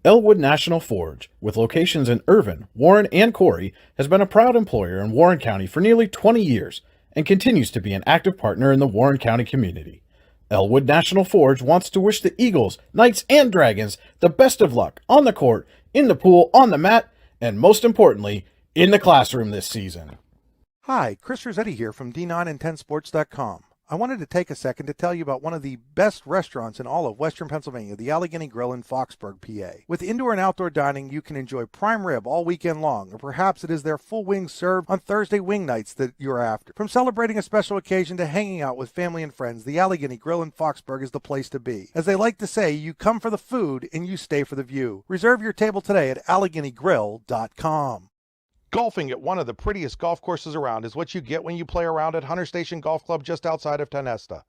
Elwood National Forge, with locations in Irvin, Warren, and Corey, has been a proud employer in Warren County for nearly 20 years and continues to be an active partner in the Warren County community. Elwood National Forge wants to wish the Eagles, Knights, and Dragons the best of luck on the court, in the pool, on the mat, and most importantly, in the classroom this season. Hi, Chris Rossetti here from D9and10sports.com. I wanted to take a second to tell you about one of the best restaurants in all of Western Pennsylvania, the Allegheny Grill in Foxburg, PA. With indoor and outdoor dining, you can enjoy prime rib all weekend long, or perhaps it is their full wings served on Thursday wing nights that you're after. From celebrating a special occasion to hanging out with family and friends, the Allegheny Grill in Foxburg is the place to be. As they like to say, you come for the food and you stay for the view. Reserve your table today at AlleghenyGrill.com. Golfing at one of the prettiest golf courses around is what you get when you play around at Hunter Station Golf Club just outside of Tonesta.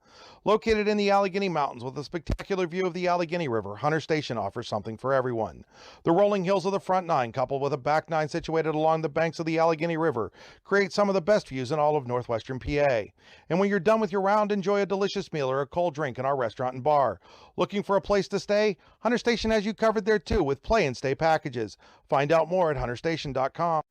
Located in the Allegheny Mountains with a spectacular view of the Allegheny River, Hunter Station offers something for everyone. The rolling hills of the front nine, coupled with a back nine situated along the banks of the Allegheny River, create some of the best views in all of northwestern PA. And when you're done with your round, enjoy a delicious meal or a cold drink in our restaurant and bar. Looking for a place to stay? Hunter Station has you covered there too with play and stay packages. Find out more at hunterstation.com.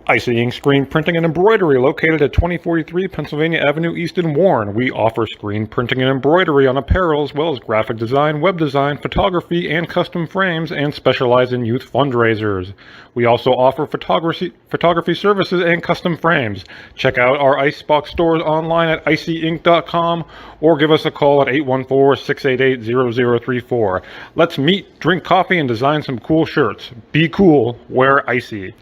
Icy Ink Screen Printing and Embroidery, located at 2043 Pennsylvania Avenue East in Warren. We offer screen printing and embroidery on apparel, as well as graphic design, web design, photography, and custom frames, and specialize in youth fundraisers. We also offer photography services and custom frames. Check out our Icebox stores online at icyink.com or give us a call at 814-688-0034. Let's meet, drink coffee, and design some cool shirts. Be cool, wear icy.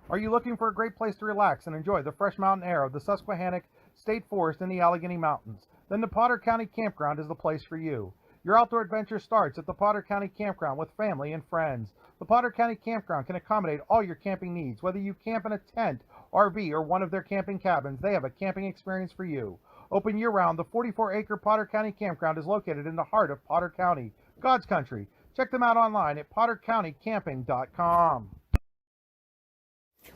Are you looking for a great place to relax and enjoy the fresh mountain air of the Susquehannock State Forest in the Allegheny Mountains? Then the Potter County Campground is the place for you. Your outdoor adventure starts at the Potter County Campground with family and friends. The Potter County Campground can accommodate all your camping needs. Whether you camp in a tent, RV, or one of their camping cabins, they have a camping experience for you. Open year-round, the 44-acre Potter County Campground is located in the heart of Potter County, God's country. Check them out online at pottercountycamping.com.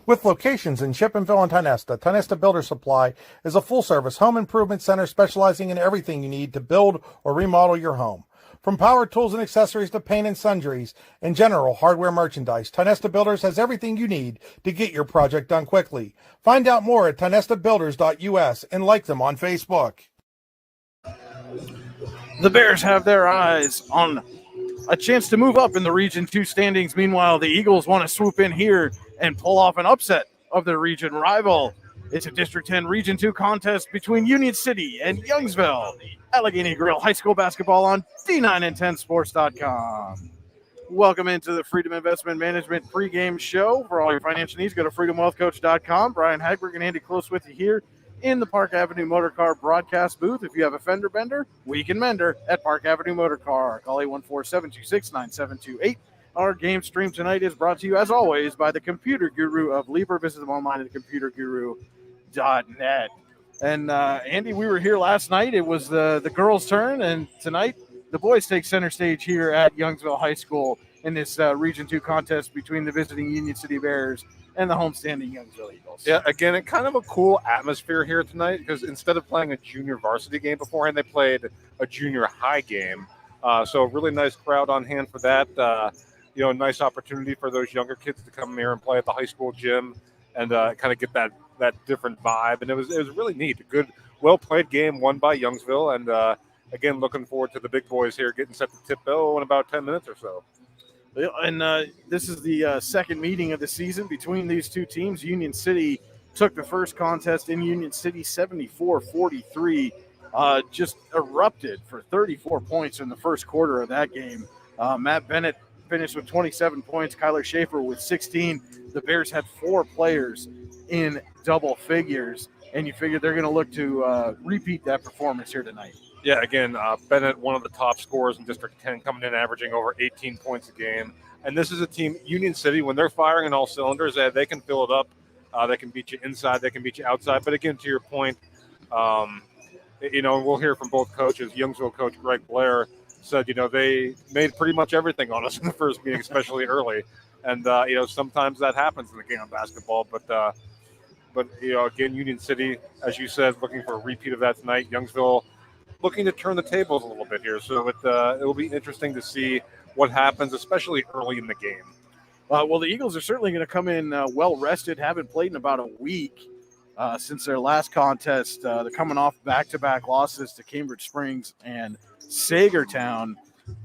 With locations in Chippenville and Tonesta, Tonesta Builder Supply is a full-service home improvement center specializing in everything you need to build or remodel your home. From power tools and accessories to paint and sundries and general hardware merchandise, Tonesta Builders has everything you need to get your project done quickly. Find out more at tonestabuilders.us and like them on Facebook. The Bears have their eyes on a chance to move up in the Region 2 standings. Meanwhile, the Eagles want to swoop in here and pull off an upset of their region rival. It's a District 10 Region 2 contest between Union City and Youngsville. Allegheny Grill High School basketball on D9and10sports.com. Welcome into the Freedom Investment Management pregame show. For all your financial needs, go to freedomwealthcoach.com. Brian Hagberg and Andy Close with you here in the Park Avenue Motor Car broadcast booth. If you have a fender bender, we can mend her at Park Avenue Motor Car. Call 814-726-9728. Our game stream tonight is brought to you, as always, by the Computer Guru of Lieber. Visit them online at computerguru.net. And, Andy, we were here last night. It was the girls' turn, and tonight the boys take center stage here at Youngsville High School in this Region 2 contest between the visiting Union City Bears and the homestanding Youngsville Eagles. Yeah, again, it kind of a cool atmosphere here tonight because instead of playing a junior varsity game beforehand, they played a junior high game. So a really nice crowd on hand for that. Nice opportunity for those younger kids to come here and play at the high school gym and kind of get that different vibe. And it was really neat. A good, well-played game won by Youngsville. And, again, looking forward to the big boys here getting set to tip bell in about 10 minutes or so. And this is the second meeting of the season between these two teams. Union City took the first contest in Union City 74-43, just erupted for 34 points in the first quarter of that game. Matt Bennett finished with 27 points, Kyler Schaefer with 16. The Bears had 4 players in double figures, and you figure they're going to look to repeat that performance here tonight. Yeah, again, Bennett, one of the top scorers in District 10, coming in averaging over 18 points a game. And this is a team, Union City, when they're firing on all cylinders, they can fill it up. They can beat you inside. They can beat you outside. But, again, to your point, we'll hear from both coaches. Youngsville coach Greg Blair said, they made pretty much everything on us in the first meeting, especially early. And, sometimes that happens in the game of basketball. But again, Union City, as you said, looking for a repeat of that tonight. Youngsville looking to turn the tables a little bit here. So it will be interesting to see what happens, especially early in the game. Well, the Eagles are certainly going to come in well rested. Haven't played in about a week since their last contest. They're coming off back-to-back losses to Cambridge Springs and Sagertown,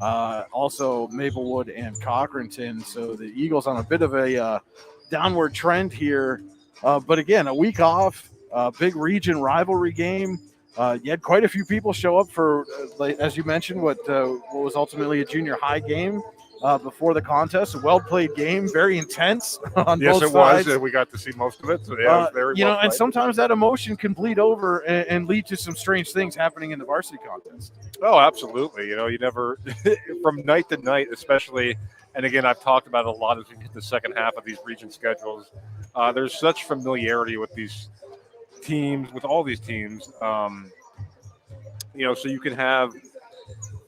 also Maplewood and Cochranton. So the Eagles on a bit of a downward trend here. But again, a week off, big region rivalry game. You had quite a few people show up for, as you mentioned, what was ultimately a junior high game before the contest. A well-played game, very intense on Yes, both it sides. was. We got to see most of it. So, yeah, it was very well and played. sometimes that emotion can bleed over and lead to some strange things happening in the varsity contest. Oh, absolutely. You never, from night to night, especially, and again, I've talked about it a lot as we get the second half of these region schedules. There's such familiarity with these teams, with all these teams. So you can have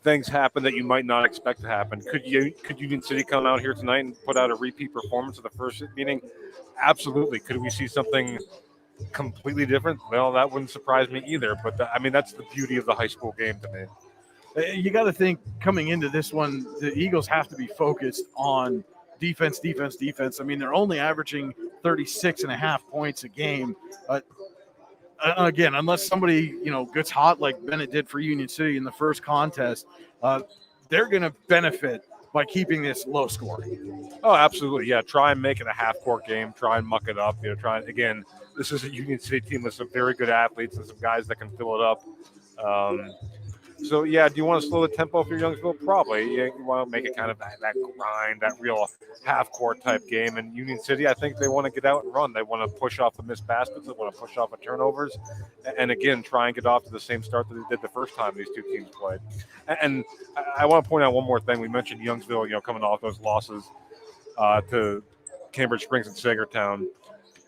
things happen that you might not expect to happen. Could Union City come out here tonight and put out a repeat performance of the first meeting? Absolutely. Could we see something completely different? Well, that wouldn't surprise me either. But that's the beauty of the high school game to me. You got to think coming into this one, the Eagles have to be focused on defense. I mean, they're only averaging 36.5 points a game. Again, unless somebody, gets hot like Bennett did for Union City in the first contest, they're going to benefit by keeping this low scoring. Oh, absolutely. Yeah. Try and make it a half-court game. Try and muck it up. Again, this is a Union City team with some very good athletes and some guys that can fill it up. So, yeah, do you want to slow the tempo for Youngsville? Probably. You want to make it kind of that grind, that real half-court type game. And Union City, I think they want to get out and run. They want to push off the missed baskets. They want to push off the turnovers. And, again, try and get off to the same start that they did the first time these two teams played. And I want to point out one more thing. We mentioned Youngsville, coming off those losses to Cambridge Springs and Sagertown.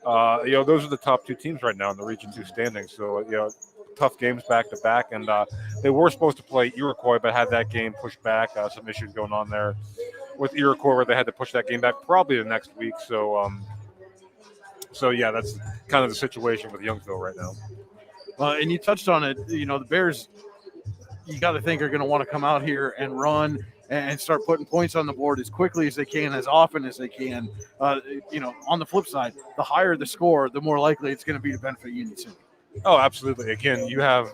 Those are the top two teams right now in the Region 2 standings. So, tough games back to back, and they were supposed to play Iroquois, but had that game pushed back. Some issues going on there with Iroquois where they had to push that game back probably the next week. So yeah, that's kind of the situation with Youngsville right now. And you touched on it. The Bears, you got to think, are going to want to come out here and run and start putting points on the board as quickly as they can, as often as they can. On the flip side, the higher the score, the more likely it's going to be to benefit Union City. Oh, absolutely. Again, you have,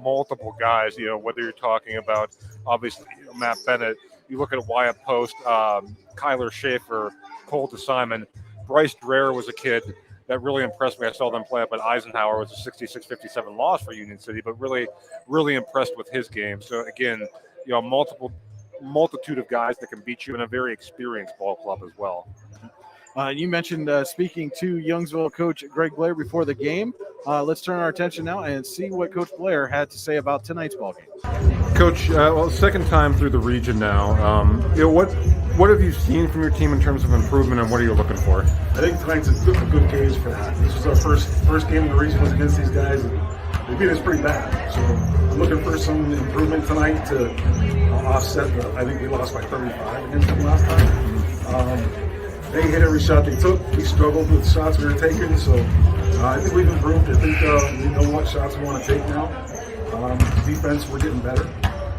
multiple guys, whether you're talking about, obviously, Matt Bennett, you look at Wyatt Post, Kyler Schaefer, Cole DeSimon, Bryce Dreher was a kid that really impressed me. I saw them play up at Eisenhower. It was a 66-57 loss for Union City, but really, really impressed with his game. So, again, multitude of guys that can beat you in a very experienced ball club as well. You mentioned speaking to Youngsville coach Greg Blair before the game. Let's turn our attention now and see what Coach Blair had to say about tonight's ball game. Coach, second time through the region now. What have you seen from your team in terms of improvement, and what are you looking for? I think tonight's a good gauge for that. This was our first game in the region was against these guys, and they beat us pretty bad. So I'm looking for some improvement tonight to offset I think we lost by 35 against them last time. They hit every shot they took. We struggled with the shots we were taking, so I think we've improved. I think we know what shots we want to take now. Defense, we're getting better.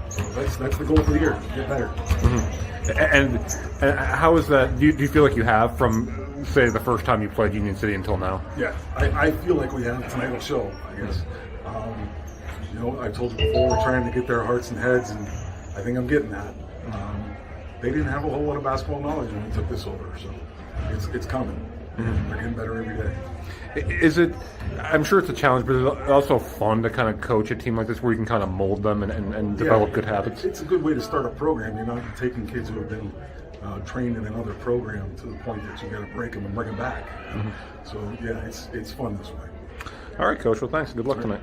So that's the goal for the year, get better. Mm-hmm. And how is that? Do you feel like you have from, say, the first time you played Union City until now? Yeah, I feel like we have. Tonight will show, I guess. I told you before, we're trying to get their hearts and heads, and I think I'm getting that. They didn't have a whole lot of basketball knowledge when we took this over, so it's coming. Mm-hmm. They're getting better every day. Is it? I'm sure it's a challenge, but it's also fun to kind of coach a team like this where you can kind of mold them and develop good habits. It's a good way to start a program. You're not taking kids who have been trained in another program to the point that you got to break them and bring them back. Mm-hmm. So yeah, it's fun this way. All right, Coach. Well, thanks. Good luck tonight.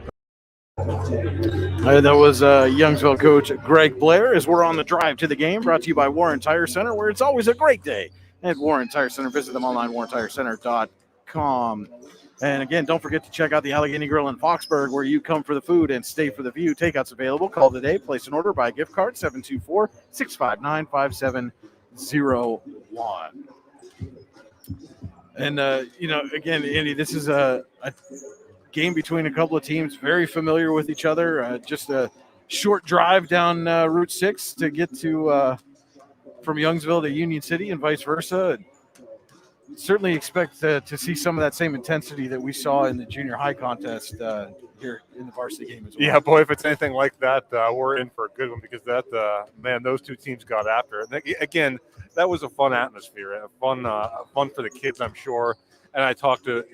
That was Youngsville coach Greg Blair as we're on the drive to the game, brought to you by Warren Tire Center, where it's always a great day at Warren Tire Center. Visit them online, warrentirecenter.com. And again, don't forget to check out the Allegheny Grill in Foxburg, where you come for the food and stay for the view. Takeout's available. Call today. Place an order. Buy a gift card, 724-659-5701. And, again, Andy, this is a game between a couple of teams very familiar with each other. Just a short drive down Route 6 to get to from Youngsville to Union City and vice versa. Certainly expect to see some of that same intensity that we saw in the junior high contest here in the varsity game as well. Yeah, boy, if it's anything like that, we're in for a good one because those two teams got after it. And again, that was a fun atmosphere, fun for the kids, I'm sure. And I talked to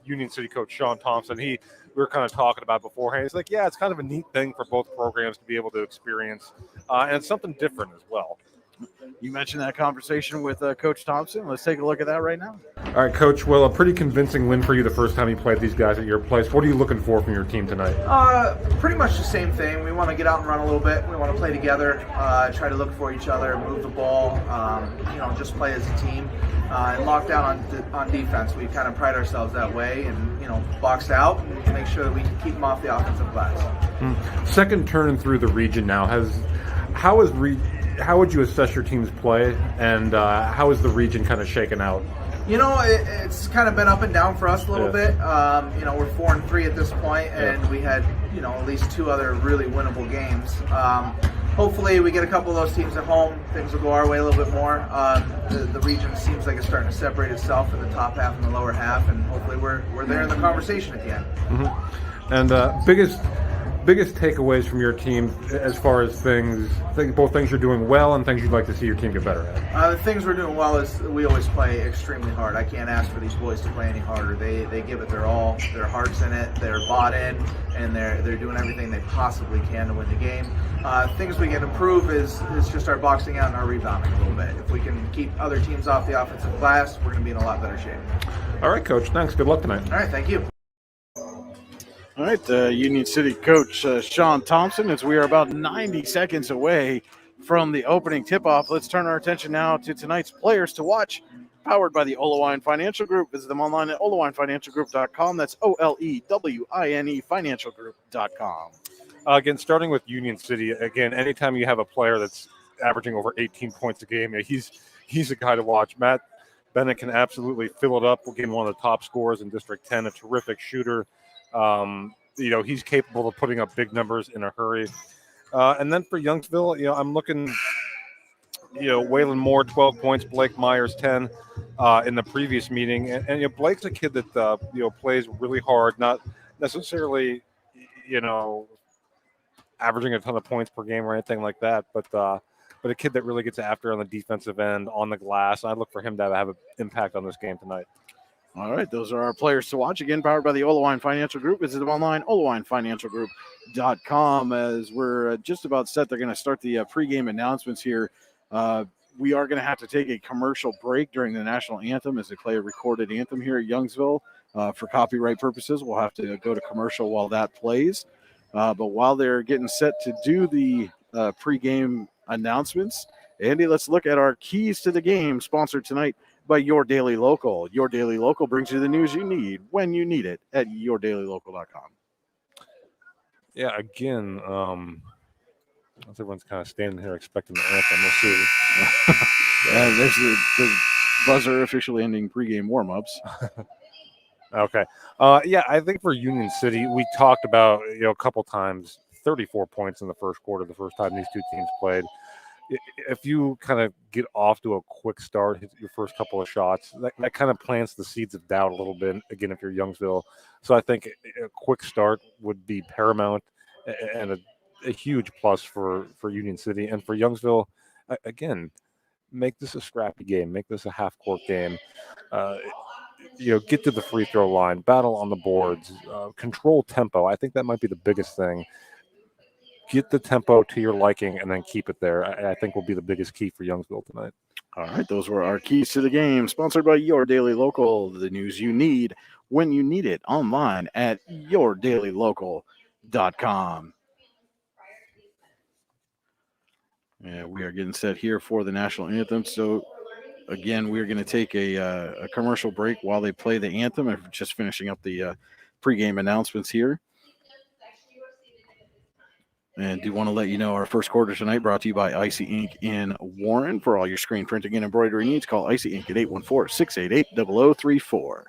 Union City coach Sean Thompson. We were kind of talking about beforehand. He's like, yeah, it's kind of a neat thing for both programs to be able to experience, and it's something different as well. You mentioned that conversation with Coach Thompson. Let's take a look at that right now. All right, Coach. Well, a pretty convincing win for you the first time you played these guys at your place. What are you looking for from your team tonight? Pretty much the same thing. We want to get out and run a little bit. We want to play together, try to look for each other, move the ball, just play as a team. And lock down on defense. We kind of pride ourselves that way and, box out and make sure that we can keep them off the offensive glass. Second turn through the region now. How would you assess your team's play, and how is the region kind of shaken out? It's kind of been up and down for us a little bit. We're 4-3 at this point, and we had, at least 2 other really winnable games. Hopefully we get a couple of those teams at home. Things will go our way a little bit more. The region seems like it's starting to separate itself in the top half and the lower half, and hopefully we're there in the conversation at the end. Mm-hmm. And biggest takeaways from your team as far as both things you're doing well and things you'd like to see your team get better at? The things we're doing well is we always play extremely hard. I can't ask for these boys to play any harder. They give it their all. Their heart's in it. They're bought in, and they're doing everything they possibly can to win the game. Things we can improve is just our boxing out and our rebounding a little bit. If we can keep other teams off the offensive glass, we're going to be in a lot better shape. All right, Coach. Thanks. Good luck tonight. All right. Thank you. All right, Union City coach Sean Thompson, as we are about 90 seconds away from the opening tip-off. Let's turn our attention now to tonight's players to watch, powered by the Olewine Financial Group. Visit them online at olewinefinancialgroup.com. That's OLEWINE financialgroup.com. Again, starting with Union City, again, anytime you have a player that's averaging over 18 points a game, he's a guy to watch. Matt Bennett can absolutely fill it up. Again, one of the top scorers in District 10, a terrific shooter. He's capable of putting up big numbers in a hurry. And then for Youngsville, I'm looking, Waylon Moore, 12 points, Blake Myers, 10 in the previous meeting. And Blake's a kid that, plays really hard, not necessarily, averaging a ton of points per game or anything like that, but a kid that really gets after on the defensive end, on the glass. I look for him to have an impact on this game tonight. All right, those are our players to watch. Again, powered by the Olewine Financial Group. Visit them online, olewinefinancialgroup.com. As we're just about set, they're going to start the pregame announcements here. We are going to have to take a commercial break during the national anthem as they play a recorded anthem here at Youngsville. For copyright purposes, we'll have to go to commercial while that plays. But while they're getting set to do the pregame announcements, Andy, let's look at our keys to the game, sponsored tonight by Your Daily Local. Your Daily Local brings you the news you need when you need it at yourdailylocal.com. Yeah, again, everyone's kind of standing here expecting the anthem. We'll see. There's the buzzer officially ending pregame warm-ups. Okay. I think for Union City, we talked about, a couple times, 34 points in the first quarter, the first time these two teams played. If you kind of get off to a quick start, hit your first couple of shots, that kind of plants the seeds of doubt a little bit, again, if you're Youngsville. So I think a quick start would be paramount and a huge plus for Union City. And for Youngsville, again, make this a scrappy game. Make this a half-court game. Get to the free throw line, battle on the boards, control tempo. I think that might be the biggest thing. Get the tempo to your liking and then keep it there. I think will be the biggest key for Youngsville tonight. All right, those were our keys to the game, sponsored by Your Daily Local, the news you need when you need it, online at yourdailylocal.com. Yeah, we are getting set here for the national anthem. So, again, we're going to take a commercial break while they play the anthem. I'm just finishing up the pregame announcements here. And do want to let you know our first quarter tonight brought to you by Icy Ink in Warren. For all your screen printing and embroidery needs, call Icy Ink at 814-688-0034.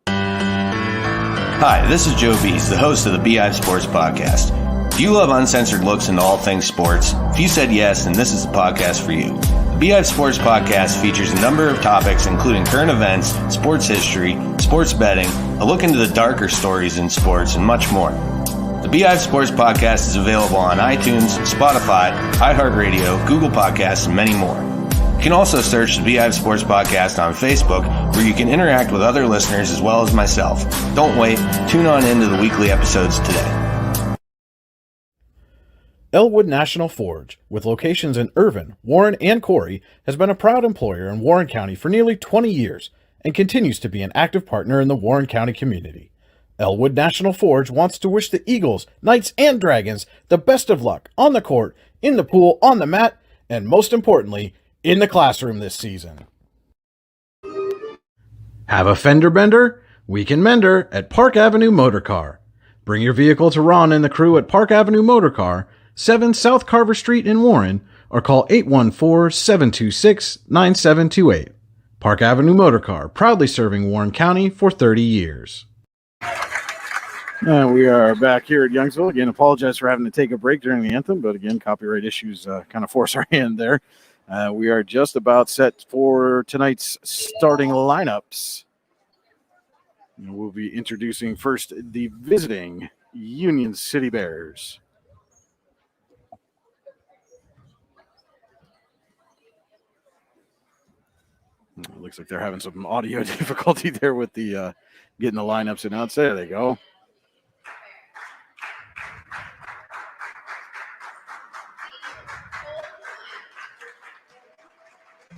Hi, this is Joe Bees, the host of the BI Sports Podcast. Do you love uncensored looks into all things sports? If you said yes, then this is the podcast for you. The Beehive Sports Podcast features a number of topics including current events, sports history, sports betting, a look into the darker stories in sports, and much more. The Beehive Sports Podcast is available on iTunes, Spotify, iHeartRadio, Google Podcasts, and many more. You can also search the Beehive Sports Podcast on Facebook, where you can interact with other listeners as well as myself. Don't wait. Tune on into the weekly episodes today. Elwood National Forge, with locations in Irvin, Warren, and Corry, has been a proud employer in Warren County for nearly 20 years and continues to be an active partner in the Warren County community. Elwood National Forge wants to wish the Eagles, Knights, and Dragons the best of luck on the court, in the pool, on the mat, and most importantly, in the classroom this season. Have a fender bender? We can mender at Park Avenue Motor Car. Bring your vehicle to Ron and the crew at Park Avenue Motor Car, 7 South Carver Street in Warren, or call 814-726-9728. Park Avenue Motor Car, proudly serving Warren County for 30 years. We are back here at Youngsville. Again, apologize for having to take a break during the anthem, but again, copyright issues kind of force our hand there. We are just about set for tonight's starting lineups. And we'll be introducing first the visiting Union City Bears. It looks like they're having some audio difficulty there with the getting the lineups announced. There they go.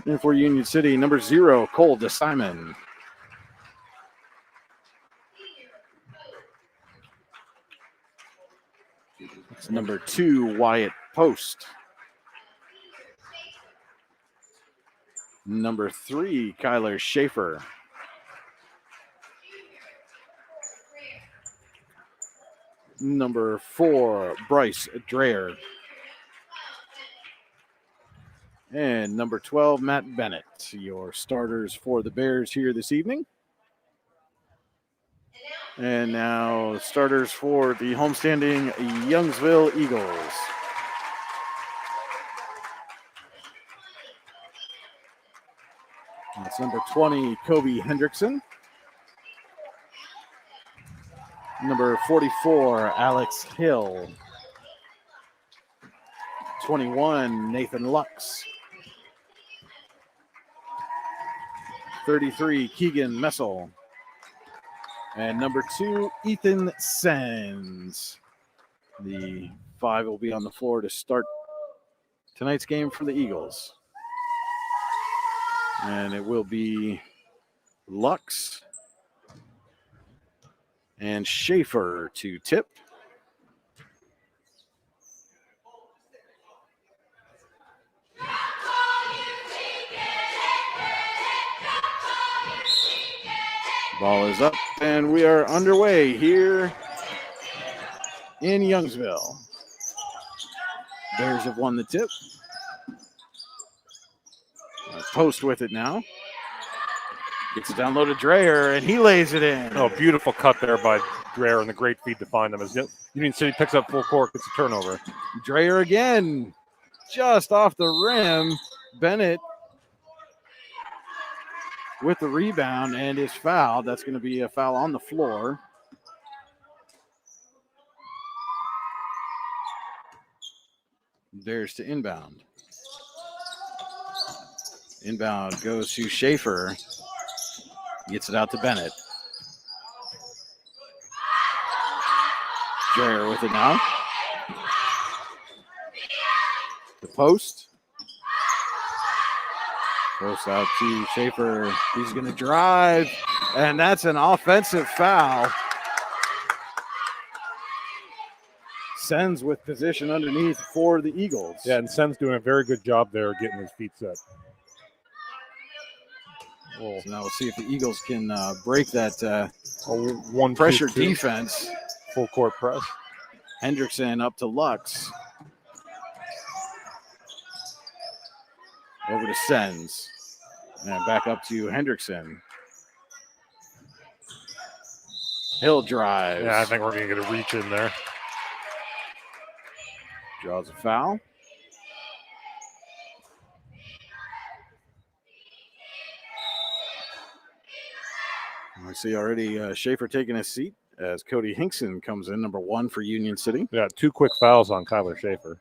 And for Union City, number 0, Cole DeSimon. It's number 2, Wyatt Post. Number 3, Kyler Schaefer. Number 4, Bryce Dreher. And number 12, Matt Bennett, your starters for the Bears here this evening. And now starters for the homestanding Youngsville Eagles. That's number 20, Kobe Hendrickson. Number 44, Alex Hill. 21, Nathan Lux. 33, Keegan Messel. And number 2, Ethan Sens. The 5 will be on the floor to start tonight's game for the Eagles. And it will be Lux and Schaefer to tip. Ball is up, and we are underway here in Youngsville. Bears have won the tip. Post with it now. Gets it down low to Dreher, and he lays it in. Oh, beautiful cut there by Dreher and the great feed to find them. As Union City picks up full court, gets a turnover. Dreher again, just off the rim. Bennett with the rebound and is fouled. That's going to be a foul on the floor. There's to inbound. Inbound goes to Schaefer. Gets it out to Bennett. Dreher with it now. The post. Post out to Schaefer. He's going to drive, and that's an offensive foul. Sens with position underneath for the Eagles. Yeah, and Sen's doing a very good job there getting his feet set. So now we'll see if the Eagles can break that one pressure 2-2. defense. Full court press. Hendrickson up to Lux. Over to Sens. And back up to Hendrickson. Hill drives. Yeah, I think we're going to get a reach in there. Draws a foul. I see already Schaefer taking a seat as Cody Hinkson comes in, number 1 for Union City. Yeah, 2 quick fouls on Kyler Schaefer.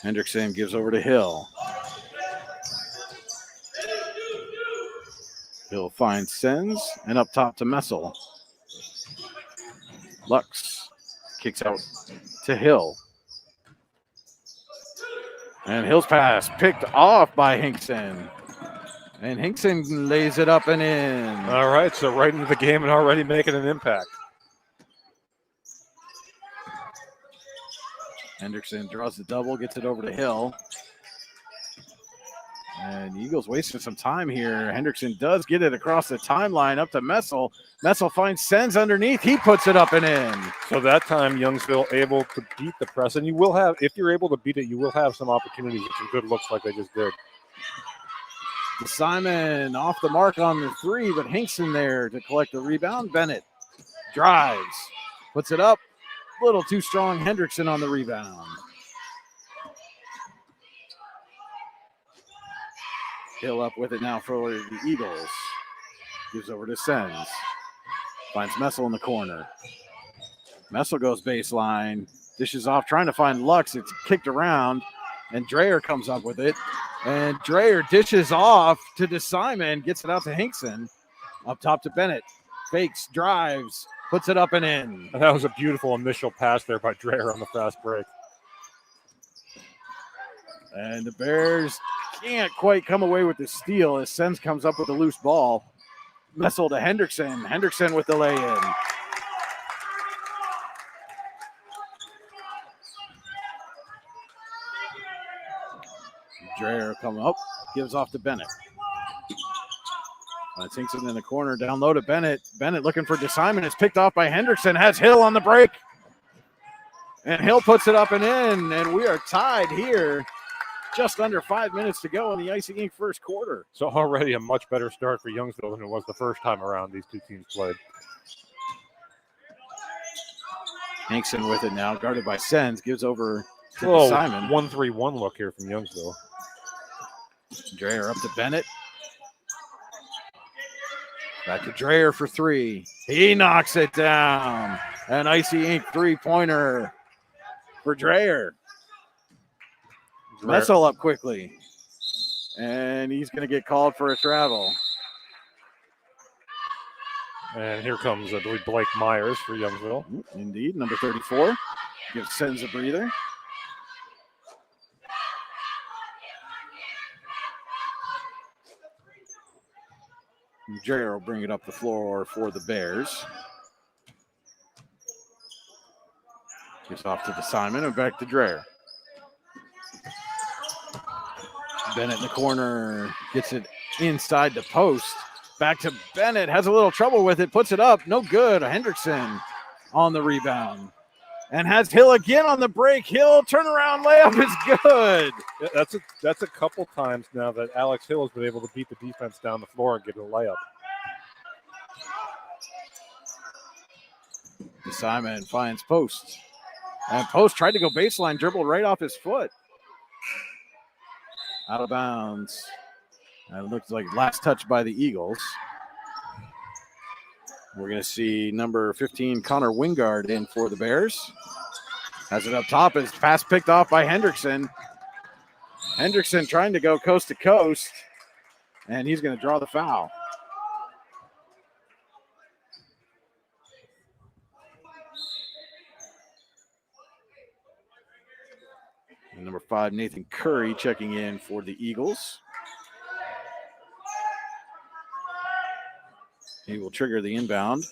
Hendrickson gives over to Hill. Hill finds Sens, and up top to Messel. Lux kicks out to Hill. And Hill's pass picked off by Hinkson. And Hinkson lays it up and in. All right, so right into the game and already making an impact. Hendrickson draws the double, gets it over to Hill. And the Eagles wasting some time here. Hendrickson does get it across the timeline up to Messel. Messel finds Sens underneath. He puts it up and in. So that time, Youngsville able to beat the press. And you will have, if you're able to beat it, you will have some opportunities with some good looks like they just did. Simon off the mark on the 3, but Hinkson there to collect the rebound. Bennett drives, puts it up. A little too strong. Hendrickson on the rebound. Hill up with it now for the Eagles. Gives over to Sens. Finds Messel in the corner. Messel goes baseline. Dishes off, trying to find Lux. It's kicked around, and Dreyer comes up with it. And Dreyer dishes off to DeSimon. Gets it out to Hinkson. Up top to Bennett. Fakes, drives, puts it up and in. And that was a beautiful initial pass there by Dreyer on the fast break. And the Bears can't quite come away with the steal as Sens comes up with a loose ball. Messel to Hendrickson. Hendrickson with the lay-in. Dreyer come up, gives off to Bennett. Hinkson in the corner, down low to Bennett. Bennett looking for DeSimon. It's picked off by Hendrickson. Has Hill on the break. And Hill puts it up and in. And we are tied here. Just under 5 minutes to go in the Icing Inc. first quarter. So already a much better start for Youngsville than it was the first time around these two teams played. Hinkson with it now, guarded by Sens. Gives over to DeSimon. DeSimon. 1-3-1 look here from Youngsville. Dreyer up to Bennett. Back to Dreyer for 3. He knocks it down. An Icy Inc. 3-pointer for Dreyer. Messel up quickly. And he's going to get called for a travel. And here comes, I believe, Blake Myers for Youngsville. Indeed, number 34. Gives Sens a breather. Dreyer will bring it up the floor for the Bears. Gives off to DeSimon and back to Dreyer. Bennett in the corner, gets it inside the post. Back to Bennett, has a little trouble with it, puts it up, no good. Hendrickson on the rebound. And has Hill again on the break. Hill turnaround layup is good. Yeah, that's a couple times now that Alex Hill has been able to beat the defense down the floor and get a layup. DeSimon finds Post. And Post tried to go baseline, dribbled right off his foot. Out of bounds. And it looks like last touch by the Eagles. We're going to see number 15, Connor Wingard, in for the Bears. Has it up top. It's pass picked off by Hendrickson. Hendrickson trying to go coast to coast. And he's going to draw the foul. And number 5, Nathan Curry, checking in for the Eagles. He will trigger the inbound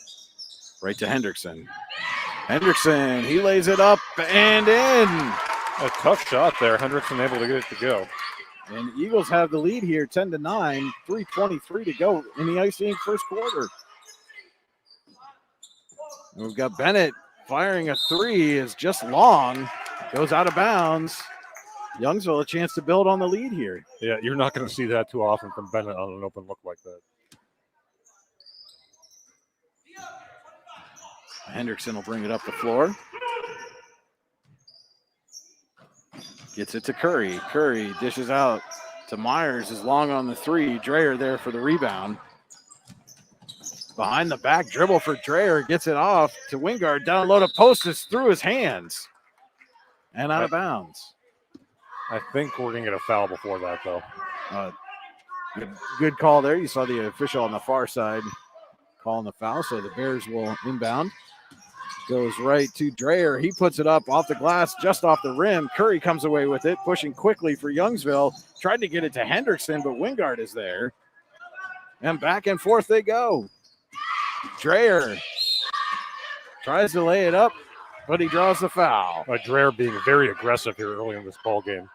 right to Hendrickson. Hendrickson, he lays it up and in. A tough shot there. Hendrickson able to get it to go. And the Eagles have the lead here, 10-9, 3:23 to go in the Icing first quarter. And we've got Bennett firing a 3, is just long, goes out of bounds. Youngsville a chance to build on the lead here. Yeah, you're not going to see that too often from Bennett on an open look like that. Hendrickson will bring it up the floor. Gets it to Curry. Curry dishes out to Myers, is long on the three. Dreyer there for the rebound. Behind the back dribble for Dreyer. Gets it off to Wingard. Down low to post is through his hands. And out of bounds. I think we're going to get a foul before that, though. Good call there. You saw the official on the far side calling the foul, so the Bears will inbound. Goes right to Dreyer. He puts it up off the glass, just off the rim. Curry comes away with it, pushing quickly for Youngsville. Tried to get it to Hendrickson, but Wingard is there. And back and forth they go. Dreyer tries to lay it up, but he draws the foul. Dreyer being very aggressive here early in this ball game.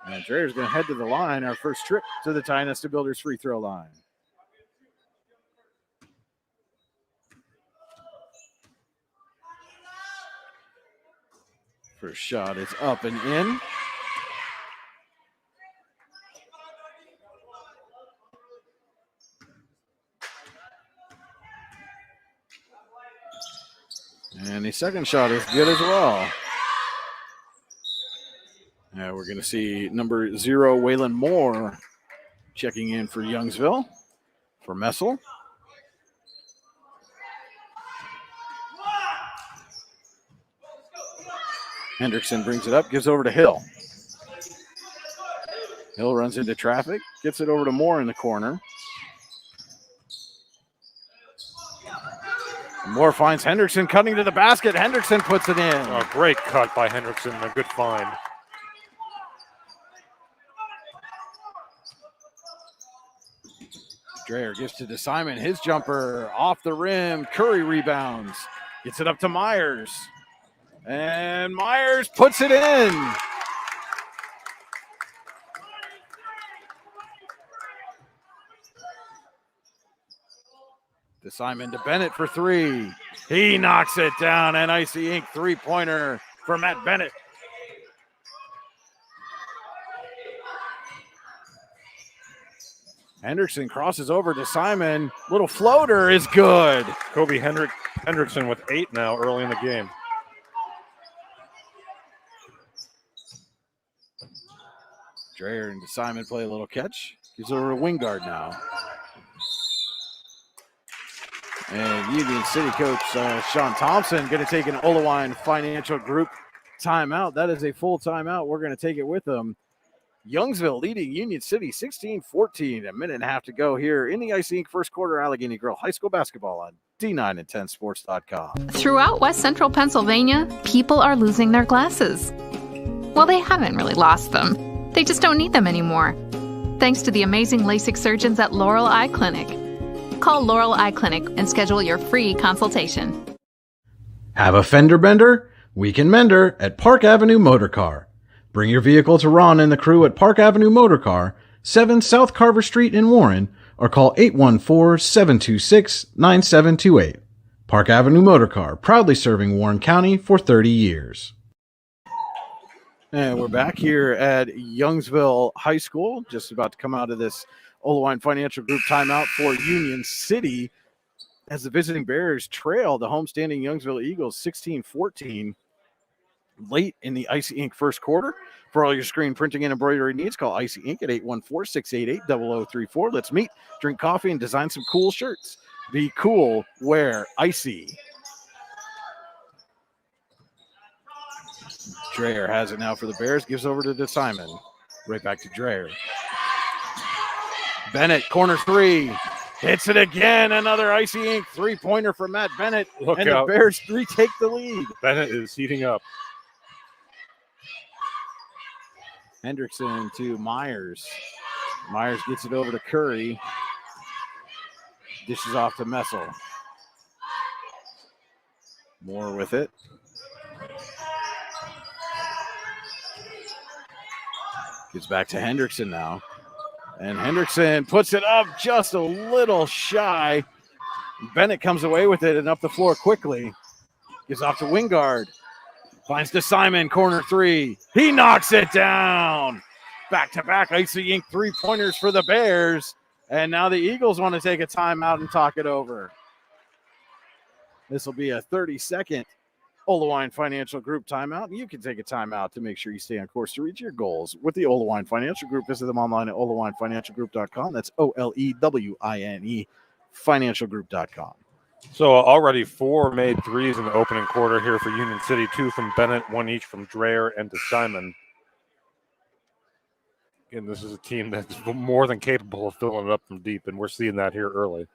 And Dreyer's going to head to the line, our first trip to the Ty Nesta Builders free throw line. First shot is up and in. And the second shot is good as well. Now we're going to see number 0, Waylon Moore, checking in for Youngsville for Messel. Hendrickson brings it up, gives over to Hill. Hill runs into traffic, gets it over to Moore in the corner. Moore finds Hendrickson cutting to the basket. Hendrickson puts it in. Oh, great cut by Hendrickson, a good find. Dreyer gives to DeSimon, his jumper off the rim. Curry rebounds, gets it up to Myers. And Myers puts it in. DeSimon to Bennett for three. He knocks it down, and Icy Inc. three-pointer for Matt Bennett. Hendrickson crosses over to Simon. Little floater is good. Kobe Hendrickson with 8 now early in the game. Dreyer and Simon play a little catch. Gives over to Wingard now. And Union City coach Sean Thompson going to take an Olawine Financial Group timeout. That is a full timeout. We're going to take it with them. Youngsville leading Union City 16-14. A minute and a half to go here in the Icy Inc. first quarter Allegheny Girl High School basketball on D9and10sports.com. Throughout West Central Pennsylvania, people are losing their glasses. Well, they haven't really lost them. They just don't need them anymore. Thanks to the amazing LASIK surgeons at Laurel Eye Clinic. Call Laurel Eye Clinic and schedule your free consultation. Have a fender bender? We can mender at Park Avenue Motor Car. Bring your vehicle to Ron and the crew at Park Avenue Motor Car, 7 South Carver Street in Warren, or call 814-726-9728. Park Avenue Motor Car, proudly serving Warren County for 30 years. And we're back here at Youngsville High School, just about to come out of this Olawine Financial Group timeout for Union City as the visiting Bears trail the homestanding Youngsville Eagles 16-14 late in the Icy Inc. first quarter. For all your screen printing and embroidery needs, call Icy Inc. at 814-688-0034. Let's meet, drink coffee, and design some cool shirts. Be cool, wear Icy. Dreyer has it now for the Bears, gives over to DeSimon. Right back to Dreyer. Bennett, corner three, hits it again. Another Icy Inc. three-pointer for Matt Bennett. Look and out. The Bears retake the lead. Bennett is heating up. Hendrickson to Myers. Myers gets it over to Curry. Dishes off to Messel. Moore with it. Gets back to Hendrickson now. And Hendrickson puts it up just a little shy. Bennett comes away with it and up the floor quickly. Gives off to Wingard. Finds DeSimon, corner three. He knocks it down. Back-to-back Icy Inc. three-pointers for the Bears. And now the Eagles want to take a timeout and talk it over. This will be a 30-second Olawine Financial Group timeout. You can take a timeout to make sure you stay on course to reach your goals with the Olawine Financial Group. Visit them online at olawinefinancialgroup.com. That's OLEWINE financialgroup.com. So already 4 made threes in the opening quarter here for Union City, 2 from Bennett, 1 each from Dreyer and DeSimon. Again, this is a team that's more than capable of filling it up from deep, and we're seeing that here early.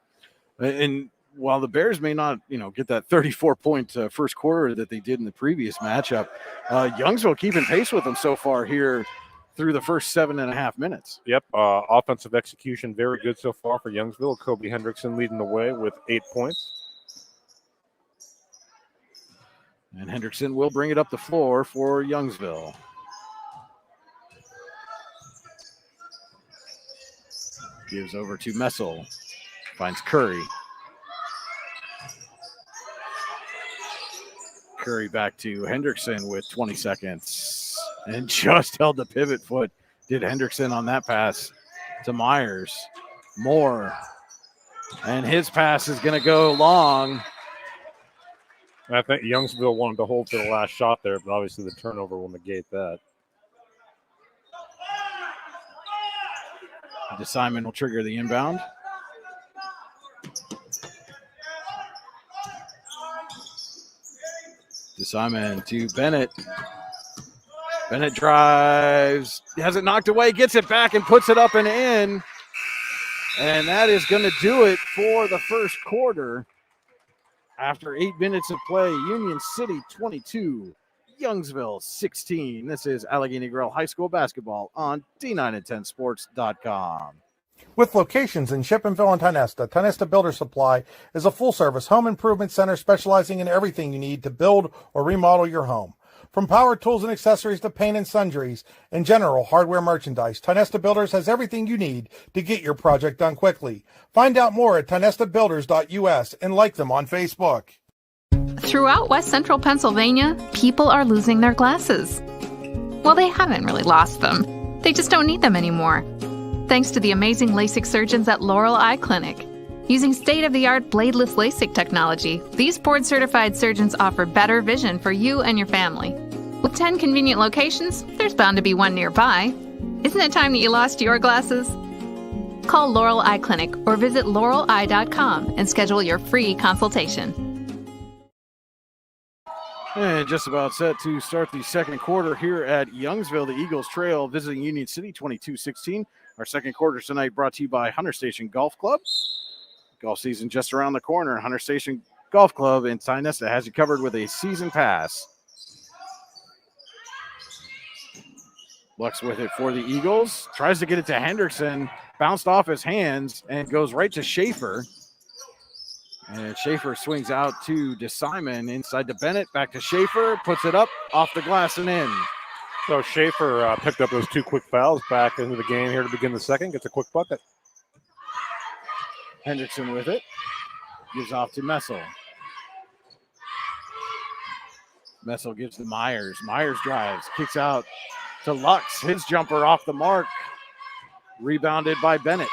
And while the Bears may not, get that 34-point first quarter that they did in the previous matchup, Youngsville keeping pace with them so far here through the first 7.5 minutes. Yep, offensive execution very good so far for Youngsville. Kobe Hendrickson leading the way with 8 points. And Hendrickson will bring it up the floor for Youngsville. Gives over to Messel. Finds Curry. Curry back to Hendrickson with 20 seconds. And just held the pivot foot. Did Hendrickson on that pass to Myers. Moore. And his pass is going to go long. I think Youngsville wanted to hold to the last shot there, but obviously the turnover will negate that. DeSimon will trigger the inbound. DeSimon to Bennett. Bennett drives, has it knocked away, gets it back and puts it up and in. And that is going to do it for the first quarter. After 8 minutes of play, Union City 22, Youngsville 16. This is Allegheny Grill High School basketball on D9and10sports.com. With locations in Shippenville and Tionesta, Tionesta Builder Supply is a full-service home improvement center specializing in everything you need to build or remodel your home. From power tools and accessories to paint and sundries and general hardware merchandise, Tionesta Builders has everything you need to get your project done quickly. Find out more at tionestabuilders.us and like them on Facebook. Throughout West Central Pennsylvania, people are losing their glasses. Well, they haven't really lost them. They just don't need them anymore. Thanks to the amazing LASIK surgeons at Laurel Eye Clinic. Using state-of-the-art bladeless LASIK technology, these board-certified surgeons offer better vision for you and your family. With 10 convenient locations, there's bound to be one nearby. Isn't it time that you lost your glasses? Call Laurel Eye Clinic or visit laureleye.com and schedule your free consultation. And just about set to start the second quarter here at Youngsville. The Eagles trail visiting Union City 22-16. Our second quarter tonight brought to you by Hunter Station Golf Club. Golf season just around the corner. Hunter Station Golf Club in Tionesta has you covered with a season pass. Lux with it for the Eagles. Tries to get it to Hendrickson. Bounced off his hands and goes right to Schaefer. And Schaefer swings out to DeSimon inside to Bennett. Back to Schaefer. Puts it up off the glass and in. So Schaefer picked up those 2 quick fouls back into the game here to begin the second. Gets a quick bucket. Hendrickson with it. Gives off to Messel. Messel gives to Myers. Myers drives. Kicks out to Lux. His jumper off the mark. Rebounded by Bennett.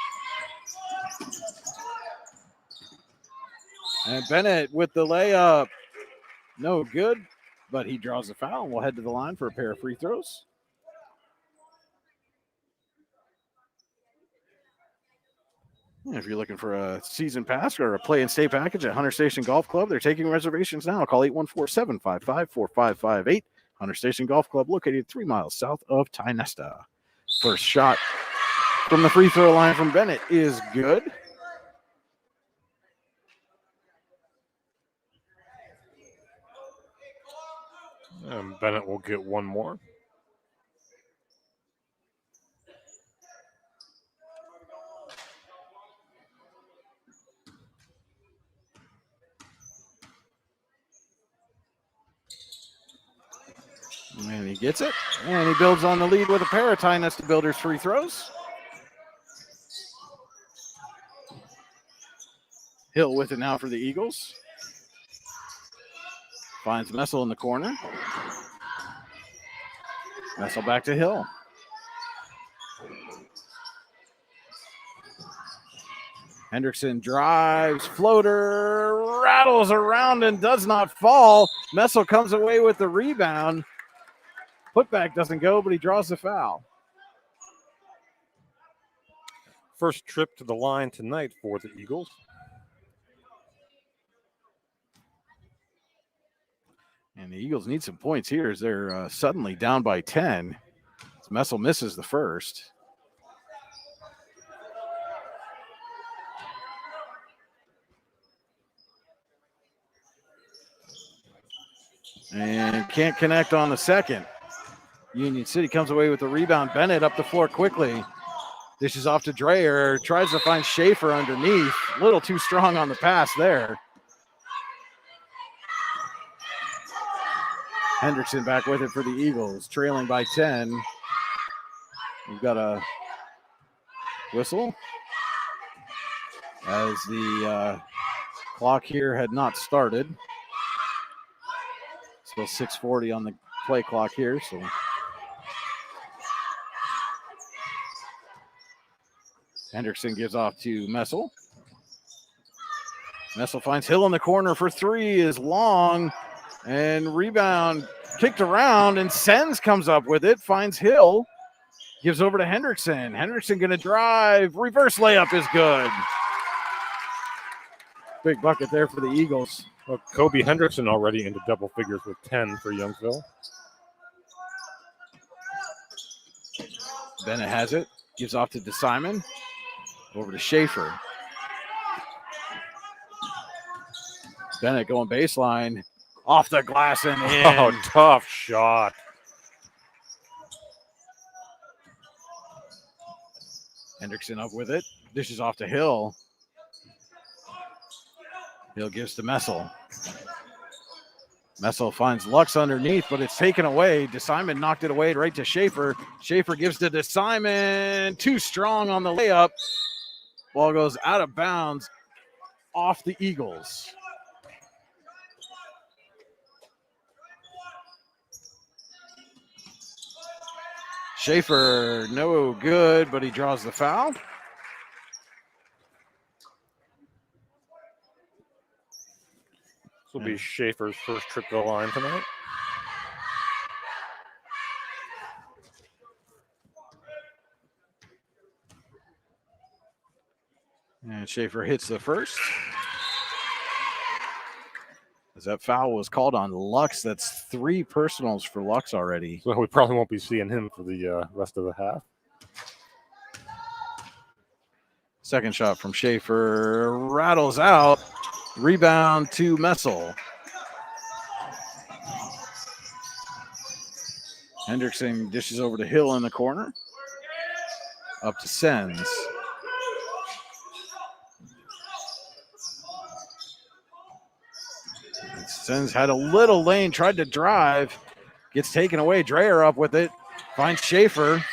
And Bennett with the layup. No good, but he draws a foul. We'll head to the line for a pair of free throws. If you're looking for a season pass or a play and stay package at Hunter Station Golf Club, they're taking reservations now. Call 814-755-4558. Hunter Station Golf Club, located 3 miles south of Tionesta. First shot from the free throw line from Bennett is good. And Bennett will get one more. And he gets it. And he builds on the lead with a pair of Tionesta Builders free throws. Hill with it now for the Eagles. Finds Messel in the corner. Messel back to Hill. Hendrickson drives, floater, rattles around and does not fall. Messel comes away with the rebound. Putback doesn't go, but he draws the foul. First trip to the line tonight for the Eagles. And the Eagles need some points here as they're suddenly down by 10. Messel misses the first. And can't connect on the second. Union City comes away with the rebound. Bennett up the floor quickly. Dishes off to Dreyer. Tries to find Schaefer underneath. A little too strong on the pass there. Hendrickson back with it for the Eagles, trailing by 10. We've got a whistle as the clock here had not started. Still 6:40 on the play clock here, so Hendrickson gives off to Messel. Messel finds Hill in the corner for three, is long, and rebound kicked around, and Sens comes up with it, finds Hill, gives over to Hendrickson. Hendrickson going to drive, reverse layup is good. Big bucket there for the Eagles. Well, Kobe Hendrickson already into double figures with 10 for Youngsville. Bennett has it, gives off to DeSimon, over to Schaefer. Bennett going baseline, off the glass and in. Oh, tough shot. Hendrickson up with it, dishes off to Hill. Hill gives to Messel. Messel finds Lux underneath, but it's taken away. DeSimon knocked it away right to Schaefer. Schaefer gives to DeSimon. Too strong on the layup. Ball goes out of bounds off the Eagles. Schaefer, no good, but he draws the foul. This will be Schaefer's first trip to the line tonight. And Schaefer hits the first. As that foul was called on Lux, that's 3 personals for Lux already. So we probably won't be seeing him for the rest of the half. Second shot from Schaefer rattles out. Rebound to Messel. Hendrickson dishes over to Hill in the corner. Up to Sens. Sens had a little lane, tried to drive. Gets taken away. Dreyer up with it. Finds Schaefer.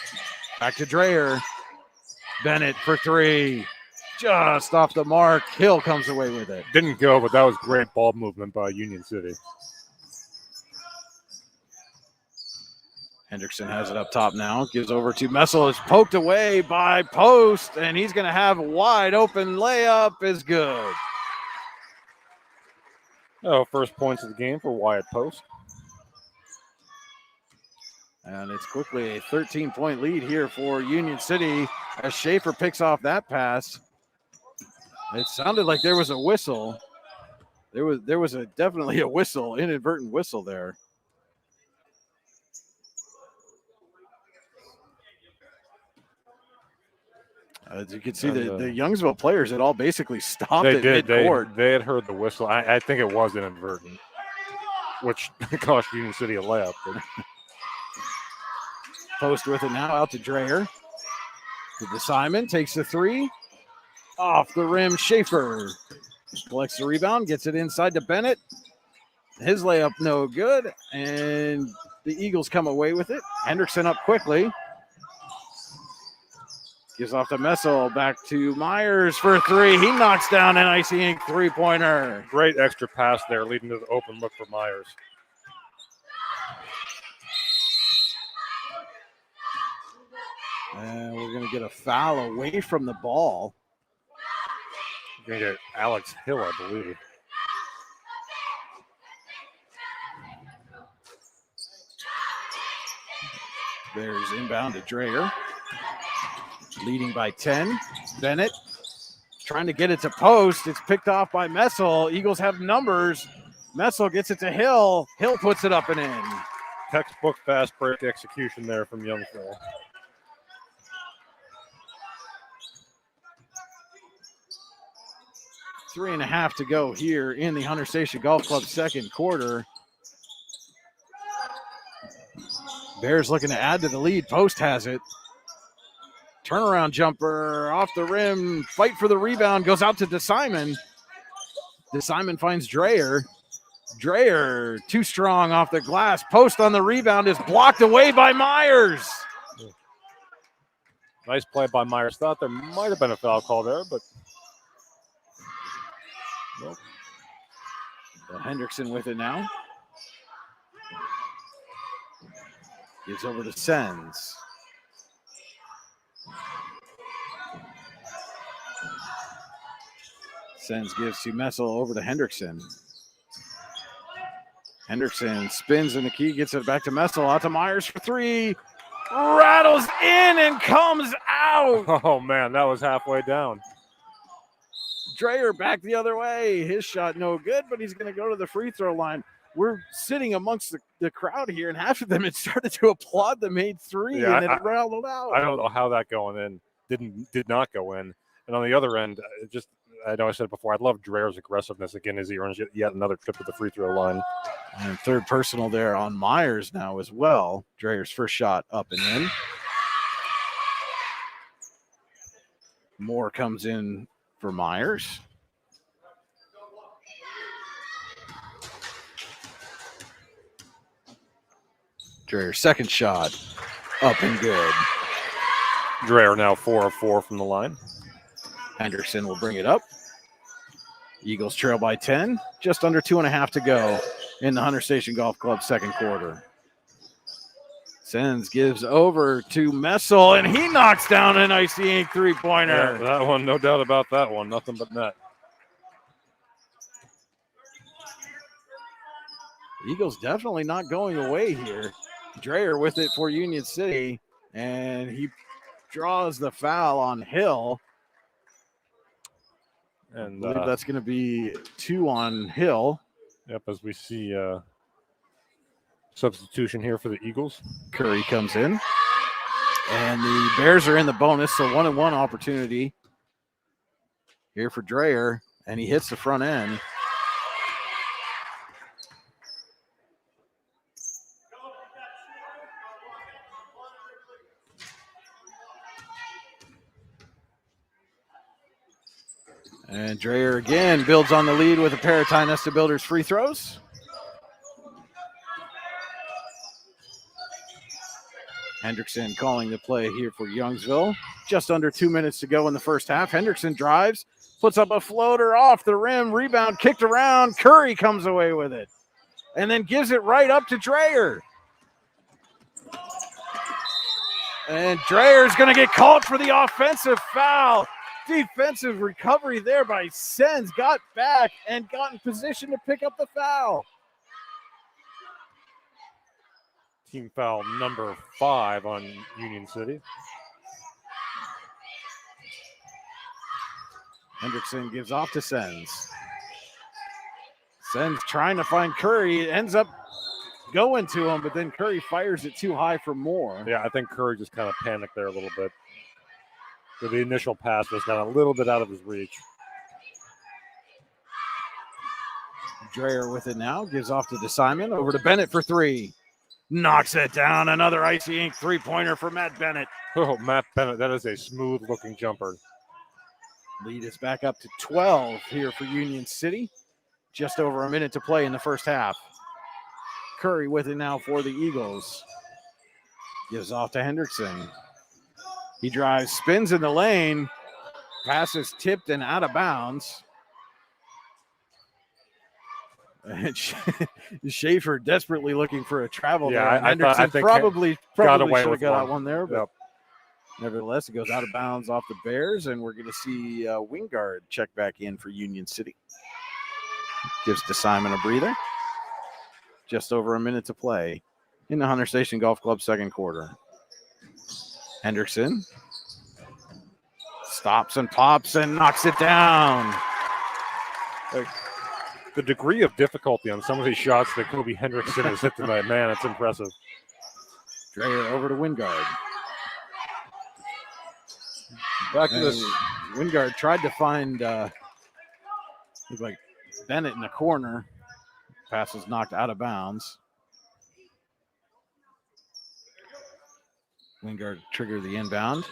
Back to Dreyer. Bennett for 3. Just off the mark. Hill comes away with it. Didn't go, but that was great ball movement by Union City. Hendrickson has it up top now. Gives over to Messel. It's poked away by Post, and he's going to have a wide open layup is good. Oh, first points of the game for Wyatt Post. And it's quickly a 13-point lead here for Union City as Schaefer picks off that pass. It sounded like there was a whistle. There was definitely a whistle, inadvertent whistle there. As you can see, the Youngsville players had all basically stopped at midcourt. They had heard the whistle. I think it was inadvertent, which cost Union City a layup. Post with it now out to Dreyer. To DeSimon, takes the 3. Off the rim, Schaefer collects the rebound, gets it inside to Bennett. His layup no good, and the Eagles come away with it. Hendrickson up quickly. Gives off to Messel, back to Myers for 3. He knocks down an Icy Ink 3-pointer. Great extra pass there, leading to the open look for Myers. And we're going to get a foul away from the ball. We're going to get Alex Hill, I believe. There's inbound to Dreyer. Leading by 10. Bennett trying to get it to post. It's picked off by Messel. Eagles have numbers. Messel gets it to Hill. Hill puts it up and in. Textbook fast break execution there from Youngsville. Three and a half to go here in the Hunter Station Golf Club second quarter. Bears looking to add to the lead. Post has it. Turnaround jumper off the rim. Fight for the rebound. Goes out to DeSimon. DeSimon finds Dreyer. Dreyer too strong off the glass. Post on the rebound is blocked away by Myers. Nice play by Myers. Thought there might have been a foul call there, but nope. Hendrickson with it now. Gives over to Sens. Sens gives to Messel over to Hendrickson. Hendrickson spins in the key, gets it back to Messel, out to Myers for three. Rattles in and comes out. Oh, man, that was halfway down. Dreyer back the other way. His shot no good, but he's going to go to the free throw line. We're sitting amongst the crowd here, and half of them had started to applaud the made three, and it rattled out. I don't know how that going in did not go in. And on the other end, I know I said it before, I love Dreyer's aggressiveness again as he earns yet another trip to the free throw line. And third personal there on Myers now as well. Dreyer's first shot up and in. Moore comes in for Myers. Dreyer's second shot up and good. Dreyer now 4 of 4 from the line. Henderson will bring it up. Eagles trail by 10. Just under 2.5 to go in the Hunter Station Golf Club second quarter. Sens gives over to Messel, and he knocks down an Icy Ink three-pointer. Yeah, that one, no doubt about that one. Nothing but net. Eagles definitely not going away here. Dreyer with it for Union City, and he draws the foul on Hill. And I believe that's going to be 2 on Hill. Yep, as we see substitution here for the Eagles. Curry comes in. And the Bears are in the bonus, so 1-and-1 opportunity here for Dreyer, and he hits the front end. And Dreyer again builds on the lead with a pair of Ty Nesta Builders free throws. Hendrickson calling the play here for Youngsville. Just under 2 minutes to go in the first half. Hendrickson drives, puts up a floater off the rim, rebound kicked around. Curry comes away with it and then gives it right up to Dreyer. And Dreyer's going to get called for the offensive foul. Defensive recovery there by Sens. Got back and got in position to pick up the foul. Team foul number 5 on Union City. Hendrickson gives off to Sens. Sens trying to find Curry. It ends up going to him, but then Curry fires it too high for Moore. Yeah, I think Curry just kind of panicked there a little bit. So the initial pass was kind of a little bit out of his reach. Dreyer with it now. Gives off to DeSimon. Over to Bennett for three. Knocks it down. Another Icy Ink three-pointer for Matt Bennett. Oh, Matt Bennett, that is a smooth-looking jumper. Lead is back up to 12 here for Union City. Just over a minute to play in the first half. Curry with it now for the Eagles. Gives off to Hendrickson. He drives, spins in the lane. Pass is tipped and out of bounds. And Schaefer desperately looking for a travel there. I Hendrickson probably should have got one. one there, but yep. Nevertheless, it goes out of bounds off the Bears, and we're going to see Wingard check back in for Union City. Gives DeSimon a breather. Just over a minute to play in the Hunter Station Golf Club second quarter. Hendrickson stops and pops and knocks it down. The degree of difficulty on some of these shots that Kobe Hendrickson has hit tonight, man, it's impressive. Dreyer over to Wingard. Back to this. Wingard tried to find looked like Bennett in the corner. Pass was knocked out of bounds. Wingard triggered the inbound.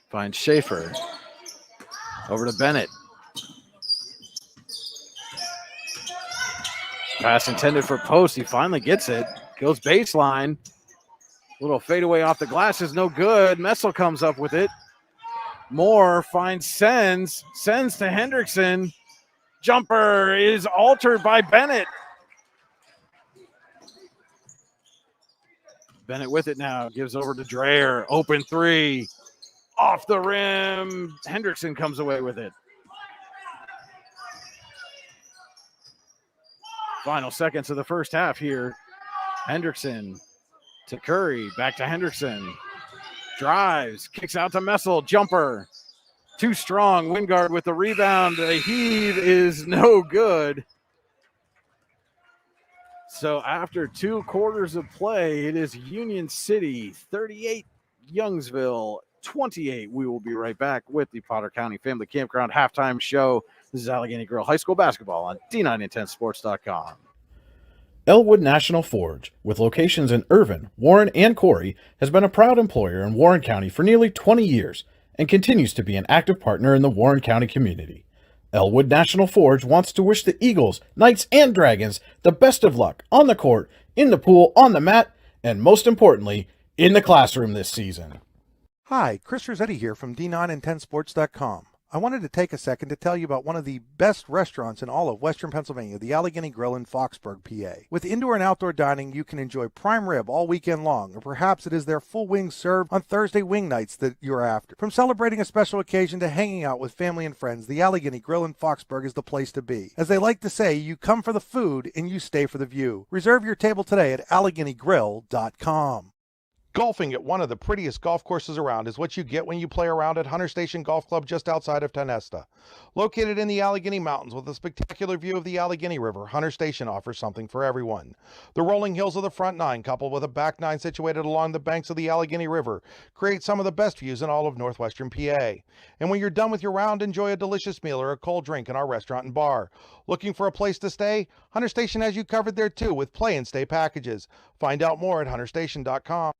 Finds Schaefer. Over to Bennett. Pass intended for Post. He finally gets it. Goes baseline. Little fadeaway off the glass is no good. Messel comes up with it. Moore finds Sens. Sends to Hendrickson. Jumper is altered by Bennett. Bennett with it now. Gives over to Dreyer. Open three. Off the rim. Hendrickson comes away with it. Final seconds of the first half here. Hendrickson to Curry. Back to Hendrickson. Drives. Kicks out to Messel. Jumper. Too strong. Wingard with the rebound. The heave is no good. So after 2 quarters of play, it is Union City 38, Youngsville 28. We will be right back with the Potter County Family Campground halftime show. This is Allegheny Grill High School basketball on D910sports.com. Elwood National Forge, with locations in Irvin, Warren, and Corey, has been a proud employer in Warren County for nearly 20 years and continues to be an active partner in the Warren County community. Elwood National Forge wants to wish the Eagles, Knights, and Dragons the best of luck on the court, in the pool, on the mat, and most importantly, in the classroom this season. Hi, Chris Rossetti here from D910sports.com. I wanted to take a second to tell you about one of the best restaurants in all of Western Pennsylvania, the Allegheny Grill in Foxburg, PA. With indoor and outdoor dining, you can enjoy prime rib all weekend long, or perhaps it is their full wings served on Thursday wing nights that you're after. From celebrating a special occasion to hanging out with family and friends, the Allegheny Grill in Foxburg is the place to be. As they like to say, you come for the food and you stay for the view. Reserve your table today at AlleghenyGrill.com. Golfing at one of the prettiest golf courses around is what you get when you play around at Hunter Station Golf Club just outside of Tonesta. Located in the Allegheny Mountains with a spectacular view of the Allegheny River, Hunter Station offers something for everyone. The rolling hills of the front nine, coupled with a back nine situated along the banks of the Allegheny River, create some of the best views in all of northwestern PA. And when you're done with your round, enjoy a delicious meal or a cold drink in our restaurant and bar. Looking for a place to stay? Hunter Station has you covered there too with play and stay packages. Find out more at hunterstation.com.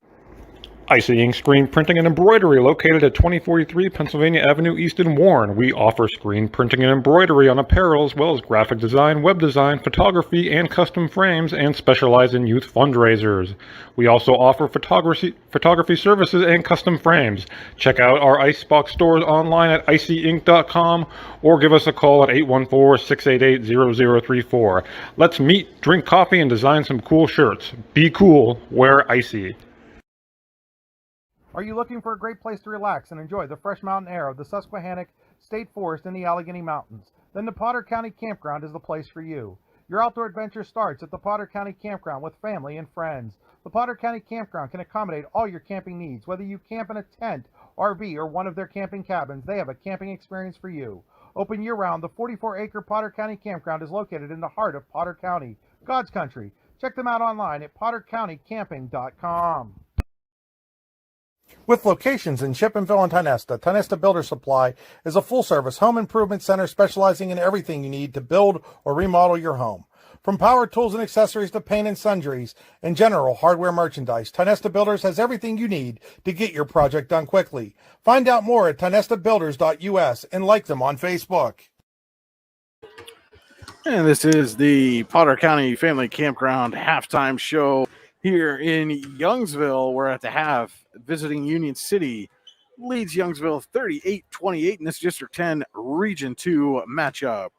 Icy Ink Screen Printing and Embroidery, located at 2043 Pennsylvania Avenue East in Warren. We offer screen printing and embroidery on apparel, as well as graphic design, web design, photography, and custom frames, and specialize in youth fundraisers. We also offer photography services and custom frames. Check out our Icebox stores online at icyink.com or give us a call at 814-688-0034. Let's meet, drink coffee, and design some cool shirts. Be cool, wear Icy. Are you looking for a great place to relax and enjoy the fresh mountain air of the Susquehannock State Forest in the Allegheny Mountains? Then the Potter County Campground is the place for you. Your outdoor adventure starts at the Potter County Campground with family and friends. The Potter County Campground can accommodate all your camping needs. Whether you camp in a tent, RV, or one of their camping cabins, they have a camping experience for you. Open year-round, the 44-acre Potter County Campground is located in the heart of Potter County, God's country. Check them out online at pottercountycamping.com. With locations in Chippenville and Tonesta, Tonesta Builder Supply is a full-service home improvement center specializing in everything you need to build or remodel your home. From power tools and accessories to paint and sundries and general hardware merchandise, Tonesta Builders has everything you need to get your project done quickly. Find out more at tonestabuilders.us and like them on Facebook. And this is the Potter County Family Campground halftime show here in Youngsville. We're at the half. Visiting Union City leads Youngsville 38-28 in this District 10 Region 2 matchup.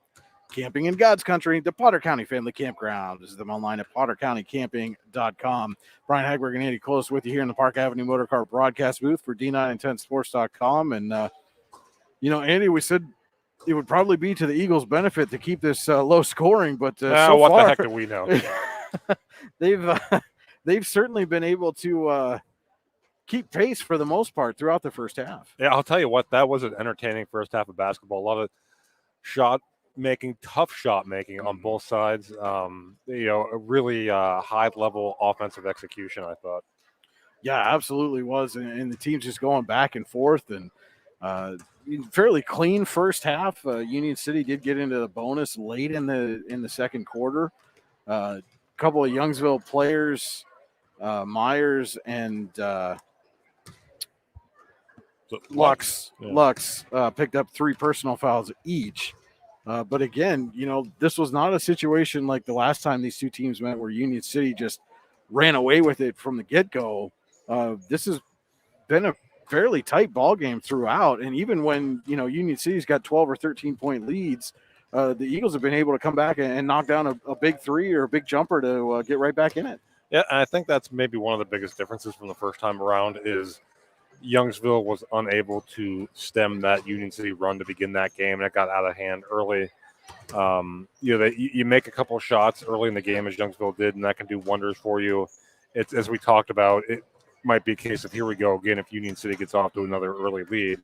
Camping in God's country, the Potter County Family Campground. Visit them online at pottercountycamping.com. Brian Hagberg and Andy Close with you here in the Park Avenue Motorcar broadcast booth for D910sports.com. And, Andy, we said it would probably be to the Eagles' benefit to keep this low scoring, but so what far, the heck do we know? they've certainly been able to keep pace for the most part throughout the first half. Yeah, I'll tell you what, that was an entertaining first half of basketball. A lot of tough shot making on both sides. A really high level offensive execution, I thought. Yeah, absolutely was, and the team's just going back and forth, and fairly clean first half. Union City did get into the bonus late in the second quarter. A couple of Youngsville players, Myers and Lux picked up 3 personal fouls each. But again, this was not a situation like the last time these two teams met where Union City just ran away with it from the get-go. This has been a fairly tight ball game throughout, and even when Union City's got 12 or 13-point leads, the Eagles have been able to come back and knock down a big three or a big jumper to get right back in it. Yeah, and I think that's maybe one of the biggest differences from the first time around is Youngsville was unable to stem that Union City run to begin that game, and it got out of hand early. You make a couple shots early in the game, as Youngsville did, and that can do wonders for you. It's, as we talked about, it might be a case of here we go again if Union City gets off to another early lead,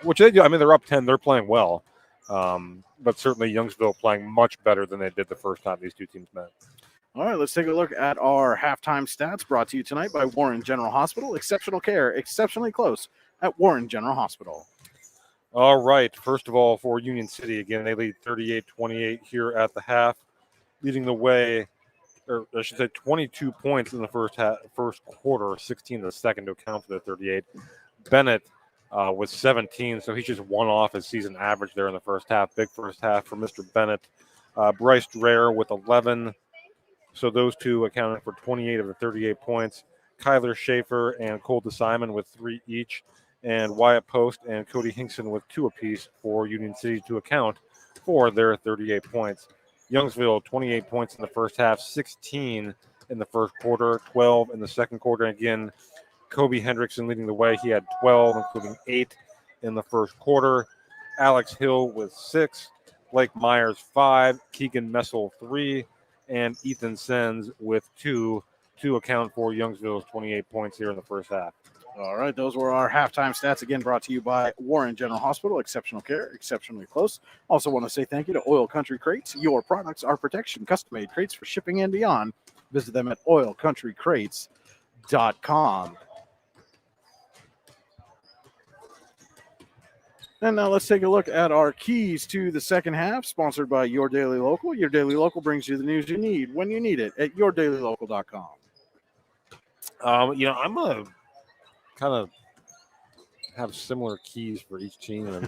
which they do. I mean, they're up 10, they're playing well, but certainly Youngsville playing much better than they did the first time these two teams met. All right, let's take a look at our halftime stats brought to you tonight by Warren General Hospital. Exceptional care, exceptionally close at Warren General Hospital. All right, first of all, for Union City, again, they lead 38-28 here at the half, leading the way, or I should say 22 points in the first quarter, 16 in the second to account for the 38. Bennett with 17, so he's just one off his season average there in the first half. Big first half for Mr. Bennett. Bryce Dreher with 11. So those two accounted for 28 of the 38 points. Kyler Schaefer and Cole DeSimon with 3 each. And Wyatt Post and Cody Hinkson with 2 apiece for Union City to account for their 38 points. Youngsville, 28 points in the first half, 16 in the first quarter, 12 in the second quarter. And again, Kobe Hendrickson leading the way. He had 12, including 8 in the first quarter. Alex Hill with 6. Blake Myers, 5. Keegan Messel, 3. And Ethan Sens with 2 to account for Youngsville's 28 points here in the first half. All right, those were our halftime stats, again brought to you by Warren General Hospital. Exceptional care, exceptionally close. Also want to say thank you to Oil Country Crates. Your products are protection, custom-made crates for shipping and beyond. Visit them at oilcountrycrates.com. And now let's take a look at our keys to the second half, sponsored by Your Daily Local. Your Daily Local brings you the news you need when you need it at yourdailylocal.com. I'm going to kind of have similar keys for each team, and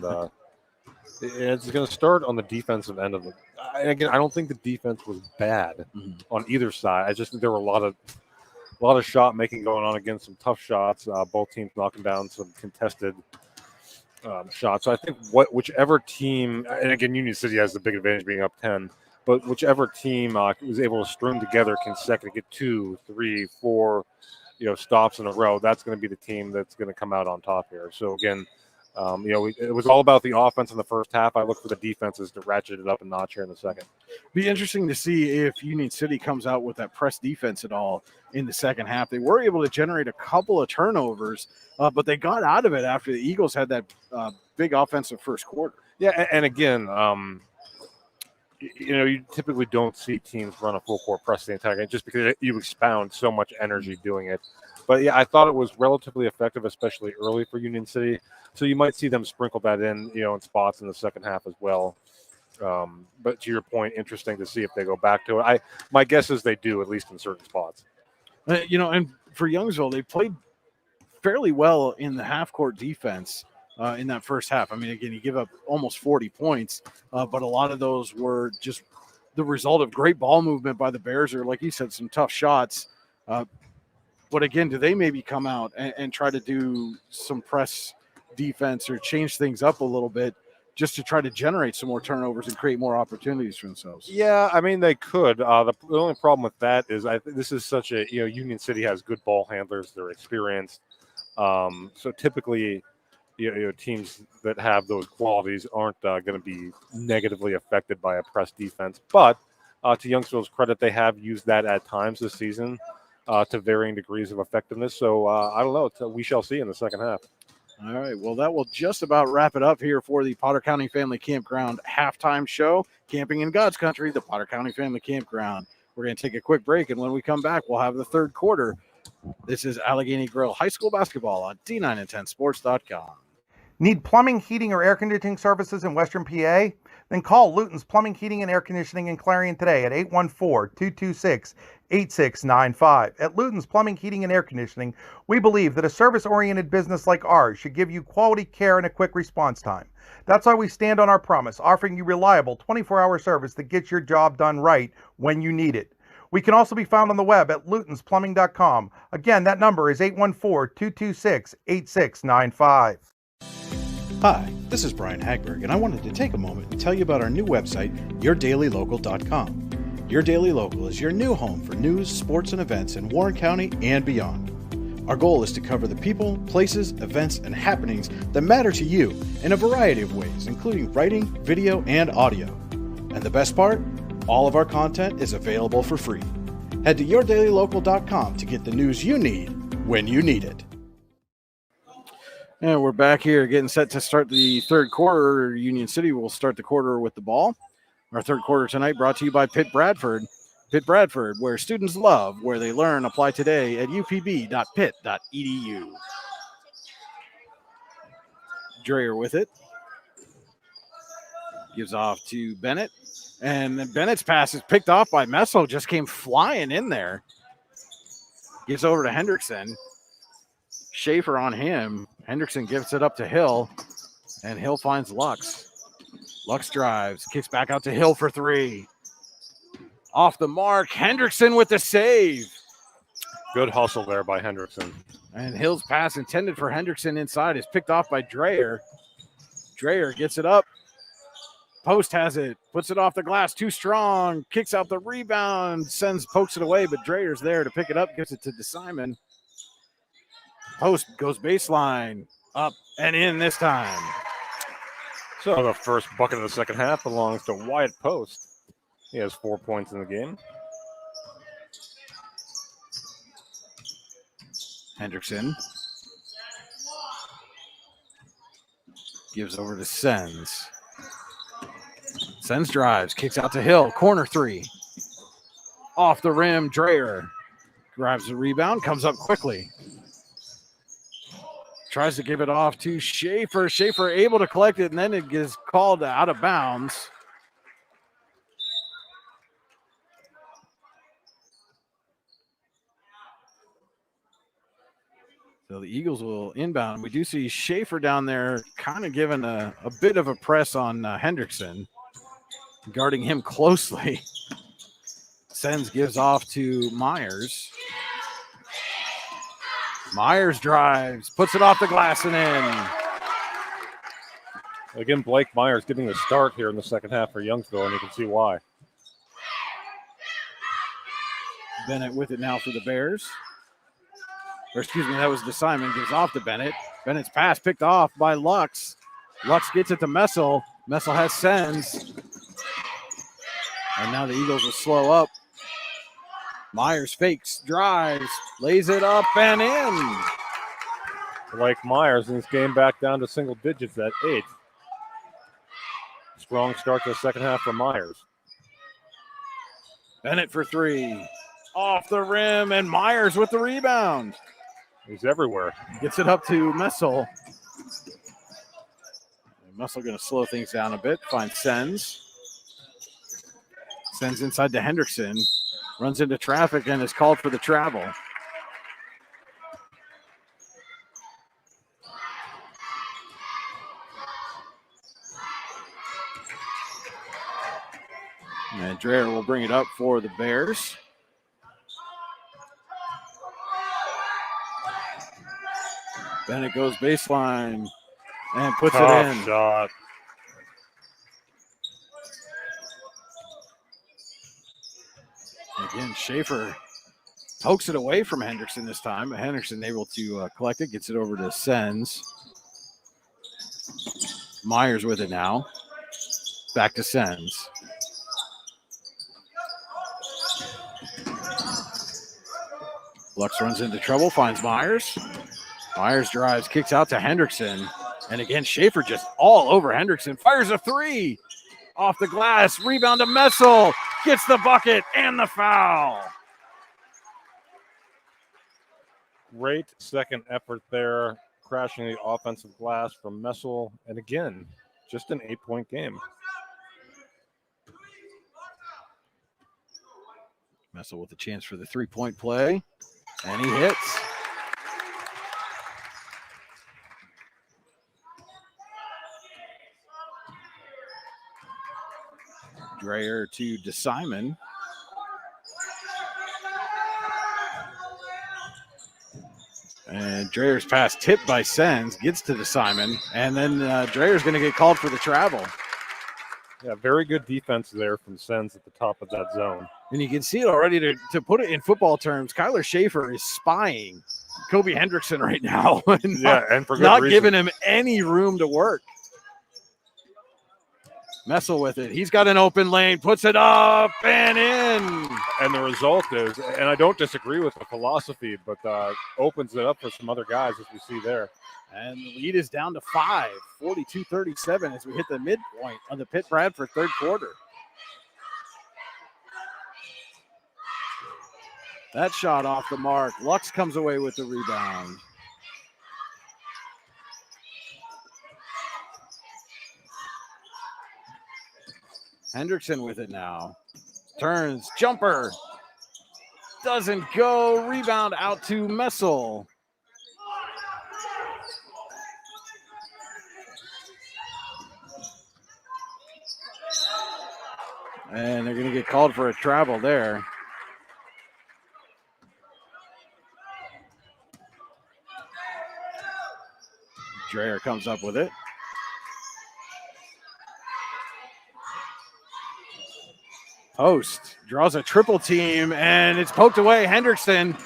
it's going to start on the defensive end of it. Again, I don't think the defense was bad on either side. I just think there were a lot of shot making going on, again, some tough shots. Both teams knocking down some contested shots. So I think whichever team, and again, Union City has the big advantage being up 10, but whichever team was able to string together consecutive 2, 3, 4, stops in a row, that's going to be the team that's going to come out on top here. So again, it was all about the offense in the first half. I look for the defenses to ratchet it up a notch here in the second. Be interesting to see if Union City comes out with that press defense at all in the second half. They were able to generate a couple of turnovers, but they got out of it after the Eagles had that big offensive first quarter. Yeah, and again, you typically don't see teams run a full court press the entire game just because you expound so much energy doing it. But yeah, I thought it was relatively effective, especially early for Union City. So you might see them sprinkle that in, in spots in the second half as well. But to your point, interesting to see if they go back to it. My guess is they do, at least in certain spots. And for Youngsville, they played fairly well in the half-court defense in that first half. I mean, again, you give up almost 40 points, but a lot of those were just the result of great ball movement by the Bears, or like you said, some tough shots. But again, do they maybe come out and try to do some press defense or change things up a little bit just to try to generate some more turnovers and create more opportunities for themselves? Yeah, I mean, they could. The only problem with that is this is such a, Union City has good ball handlers. They're experienced. So typically, teams that have those qualities aren't going to be negatively affected by a press defense. But to Youngsville's credit, they have used that at times this season. to varying degrees of effectiveness. So I don't know. We shall see in the second half. All right. Well, that will just about wrap it up here for the Potter County Family Campground halftime show. Camping in God's Country, the Potter County Family Campground. We're going to take a quick break, and when we come back, we'll have the third quarter. This is Allegheny Grill High School basketball on D9and10sports.com. Need plumbing, heating, or air conditioning services in Western PA? Then call Luton's Plumbing, Heating, and Air Conditioning in Clarion today at 814-226-8695. At Luton's Plumbing, Heating, and Air Conditioning, we believe that a service-oriented business like ours should give you quality care and a quick response time. That's why we stand on our promise, offering you reliable 24-hour service that gets your job done right when you need it. We can also be found on the web at lutonsplumbing.com. Again, that number is 814-226-8695. Hi, this is Brian Hagberg, and I wanted to take a moment and tell you about our new website, yourdailylocal.com. Your Daily Local is your new home for news, sports, and events in Warren County and beyond. Our goal is to cover the people, places, events, and happenings that matter to you in a variety of ways, including writing, video, and audio. And the best part? All of our content is available for free. Head to yourdailylocal.com to get the news you need when you need it. And we're back here getting set to start the third quarter. Union City will start the quarter with the ball. Our third quarter tonight brought to you by Pitt Bradford. Pitt Bradford, where students love, where they learn. Apply today at upb.pitt.edu. Dreyer with it. Gives off to Bennett. And then Bennett's pass is picked off by Messel. Just came flying in there. Gives over to Hendrickson. Schaefer on him. Hendrickson gives it up to Hill. And Hill finds Lux. Lux drives. Kicks back out to Hill for three. Off the mark. Hendrickson with the save. Good hustle there by Hendrickson. And Hill's pass intended for Hendrickson inside is picked off by Dreyer. Dreyer gets it up. Post has it. Puts it off the glass. Too strong. Kicks out the rebound. Pokes it away, but Dreyer's there to pick it up. Gives it to DeSimon. Post goes baseline. Up and in this time. So the first bucket of the second half belongs to Wyatt Post. He has 4 points in the game. Hendrickson gives over to Sens. Sens drives, kicks out to Hill, corner three. Off the rim, Dreyer grabs the rebound, comes up quickly. Tries to give it off to Schaefer. Schaefer able to collect it, and then it gets called out of bounds. So the Eagles will inbound. We do see Schaefer down there kind of giving a bit of a press on Hendrickson, guarding him closely. Sens gives off to Myers. Myers drives, puts it off the glass and in. Again, Blake Myers getting the start here in the second half for Youngsville, and you can see why. Bennett with it now for the Bears. Or excuse me, that was DeSimon, gives off to Bennett. Bennett's pass picked off by Lux. Lux gets it to Messel. Messel has Sens. And now the Eagles will slow up. Myers fakes, drives, lays it up and in. Blake Myers in this game back down to single digits at 8. Strong start to the second half for Myers. Bennett for three. Off the rim, and Myers with the rebound. He's everywhere. Gets it up to Messel. Messel going to slow things down a bit. Finds Sens. Sends inside to Hendrickson. Runs into traffic and is called for the travel. And Dreyer will bring it up for the Bears. Bennett goes baseline and puts it in. Shot. Again, Schaefer pokes it away from Hendrickson this time. Hendrickson able to collect it, gets it over to Sens. Myers with it now. Back to Sens. Lux runs into trouble, finds Myers. Myers drives, kicks out to Hendrickson. And again, Schaefer just all over Hendrickson. Fires a three off the glass. Rebound to Messel. Gets the bucket and the foul. Great second effort there, crashing the offensive glass from Messel. And again, just an 8-point game. Messel with a chance for the three-point play. And he hits. Dreyer to DeSimon. And Dreyer's pass tipped by Sens, gets to DeSimon, and then Dreyer's going to get called for the travel. Yeah, very good defense there from Sens at the top of that zone. And you can see it already. To put it in football terms, Kyler Schaefer is spying Kobe Hendrickson right now. And for good not reason. giving him any room to work. Messel with it. He's got an open lane, puts it up and in. And the result is, and I don't disagree with the philosophy, but opens it up for some other guys, as we see there. And the lead is down to 5, 42-37 as we hit the midpoint of the Pitt Bradford third quarter. That shot off the mark. Lux comes away with the rebound. Hendrickson with it now. Turns, jumper. Doesn't go. Rebound out to Messel. And they're going to get called for a travel there. Dreyer comes up with it. Post draws a triple team, and it's poked away. Hendrickson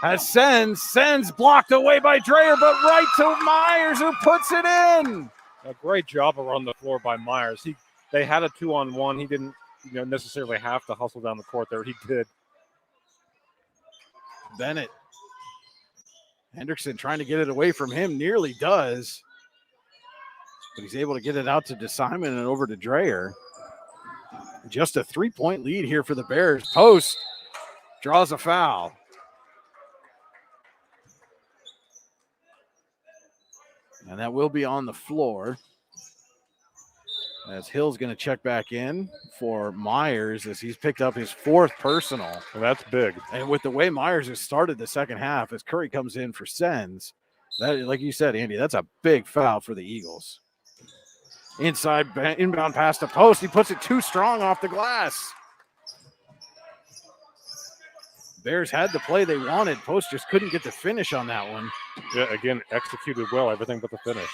has Sens blocked away by Dreyer, but right to Myers, who puts it in. A great job around the floor by Myers. They had a 2-on-1. He didn't necessarily have to hustle down the court there. He did. Bennett. Hendrickson trying to get it away from him, nearly does. But he's able to get it out to DeSimon and over to Dreyer. Just a 3-point lead here for the Bears. Post draws a foul. And that will be on the floor. As Hill's going to check back in for Myers as he's picked up his 4th personal. Well, that's big. And with the way Myers has started the second half, as Curry comes in for Sens, that, like you said, Andy, that's a big foul for the Eagles. Inside, inbound pass to Post. He puts it too strong off the glass. Bears had the play they wanted. Post just couldn't get the finish on that one. Yeah, again, executed well, everything but the finish.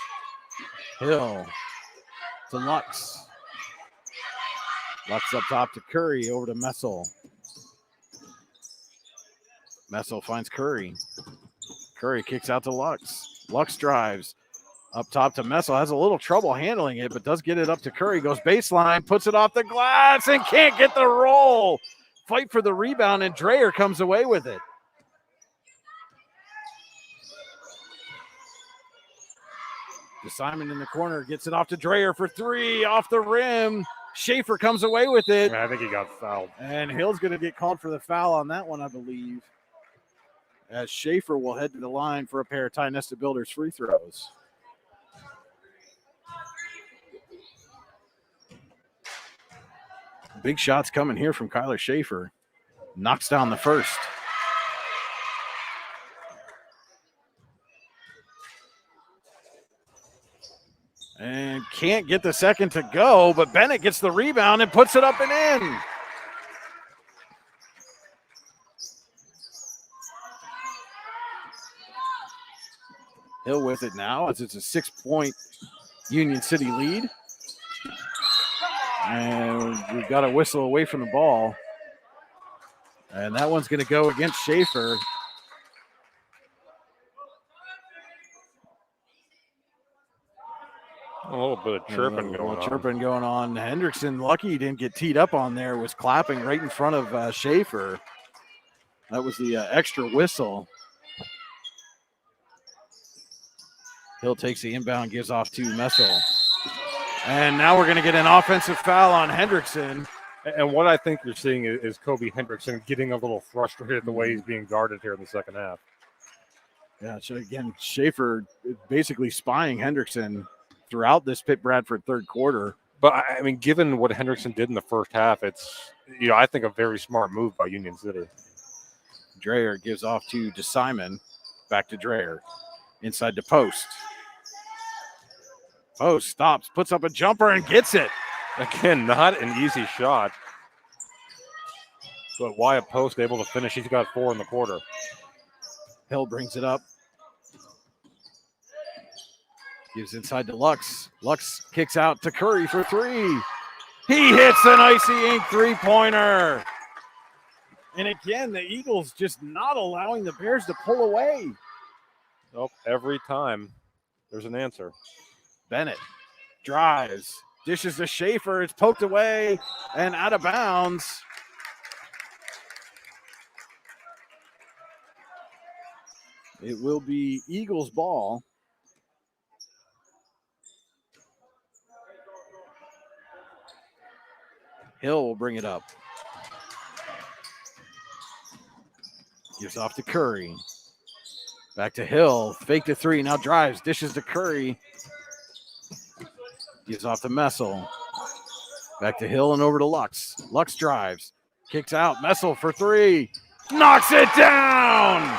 Hill to Lux. Lux up top to Curry, over to Messel. Messel finds Curry. Curry kicks out to Lux. Lux drives. Up top to Messel, has a little trouble handling it, but does get it up to Curry. Goes baseline, puts it off the glass, and can't get the roll. Fight for the rebound, and Dreyer comes away with it. DeSimon in the corner gets it off to Dreyer for 3, off the rim. Schaefer comes away with it. I think he got fouled. And Hill's going to get called for the foul on that one, I believe. As Schaefer will head to the line for a pair of Ty Nesta Builders free throws. Big shots coming here from Kyler Schaefer. Knocks down the first. And can't get the second to go, but Bennett gets the rebound and puts it up and in. Hill with it now as it's a 6-point Union City lead. And we've got a whistle away from the ball. And that one's going to go against Schaefer. A little bit of chirping going on. Chirping going on. Hendrickson, lucky he didn't get teed up on there, was clapping right in front of Schaefer. That was the extra whistle. Hill takes the inbound, gives off to Messel. And now we're going to get an offensive foul on Hendrickson. And what I think you're seeing is Kobe Hendrickson getting a little frustrated the way he's being guarded here in the second half. Yeah, so again, Schaefer basically spying Hendrickson throughout this Pitt Bradford third quarter. But, I mean, given what Hendrickson did in the first half, it's, I think a very smart move by Union City. Dreyer gives off to DeSimon. Back to Dreyer. Inside the post. Post stops, puts up a jumper, and gets it. Again, not an easy shot. But Wyatt Post able to finish. He's got 4 in the quarter. Hill brings it up. Gives inside to Lux. Lux kicks out to Curry for 3. He hits an icy ink three-pointer. And again, the Eagles just not allowing the Bears to pull away. Nope, every time there's an answer. Bennett drives, dishes to Schaefer. It's poked away and out of bounds. It will be Eagles ball. Hill will bring it up. Gives off to Curry. Back to Hill. Fake to 3. Now drives. Dishes to Curry. Gives off to Messel. Back to Hill and over to Lux. Lux drives. Kicks out. Messel for 3. Knocks it down.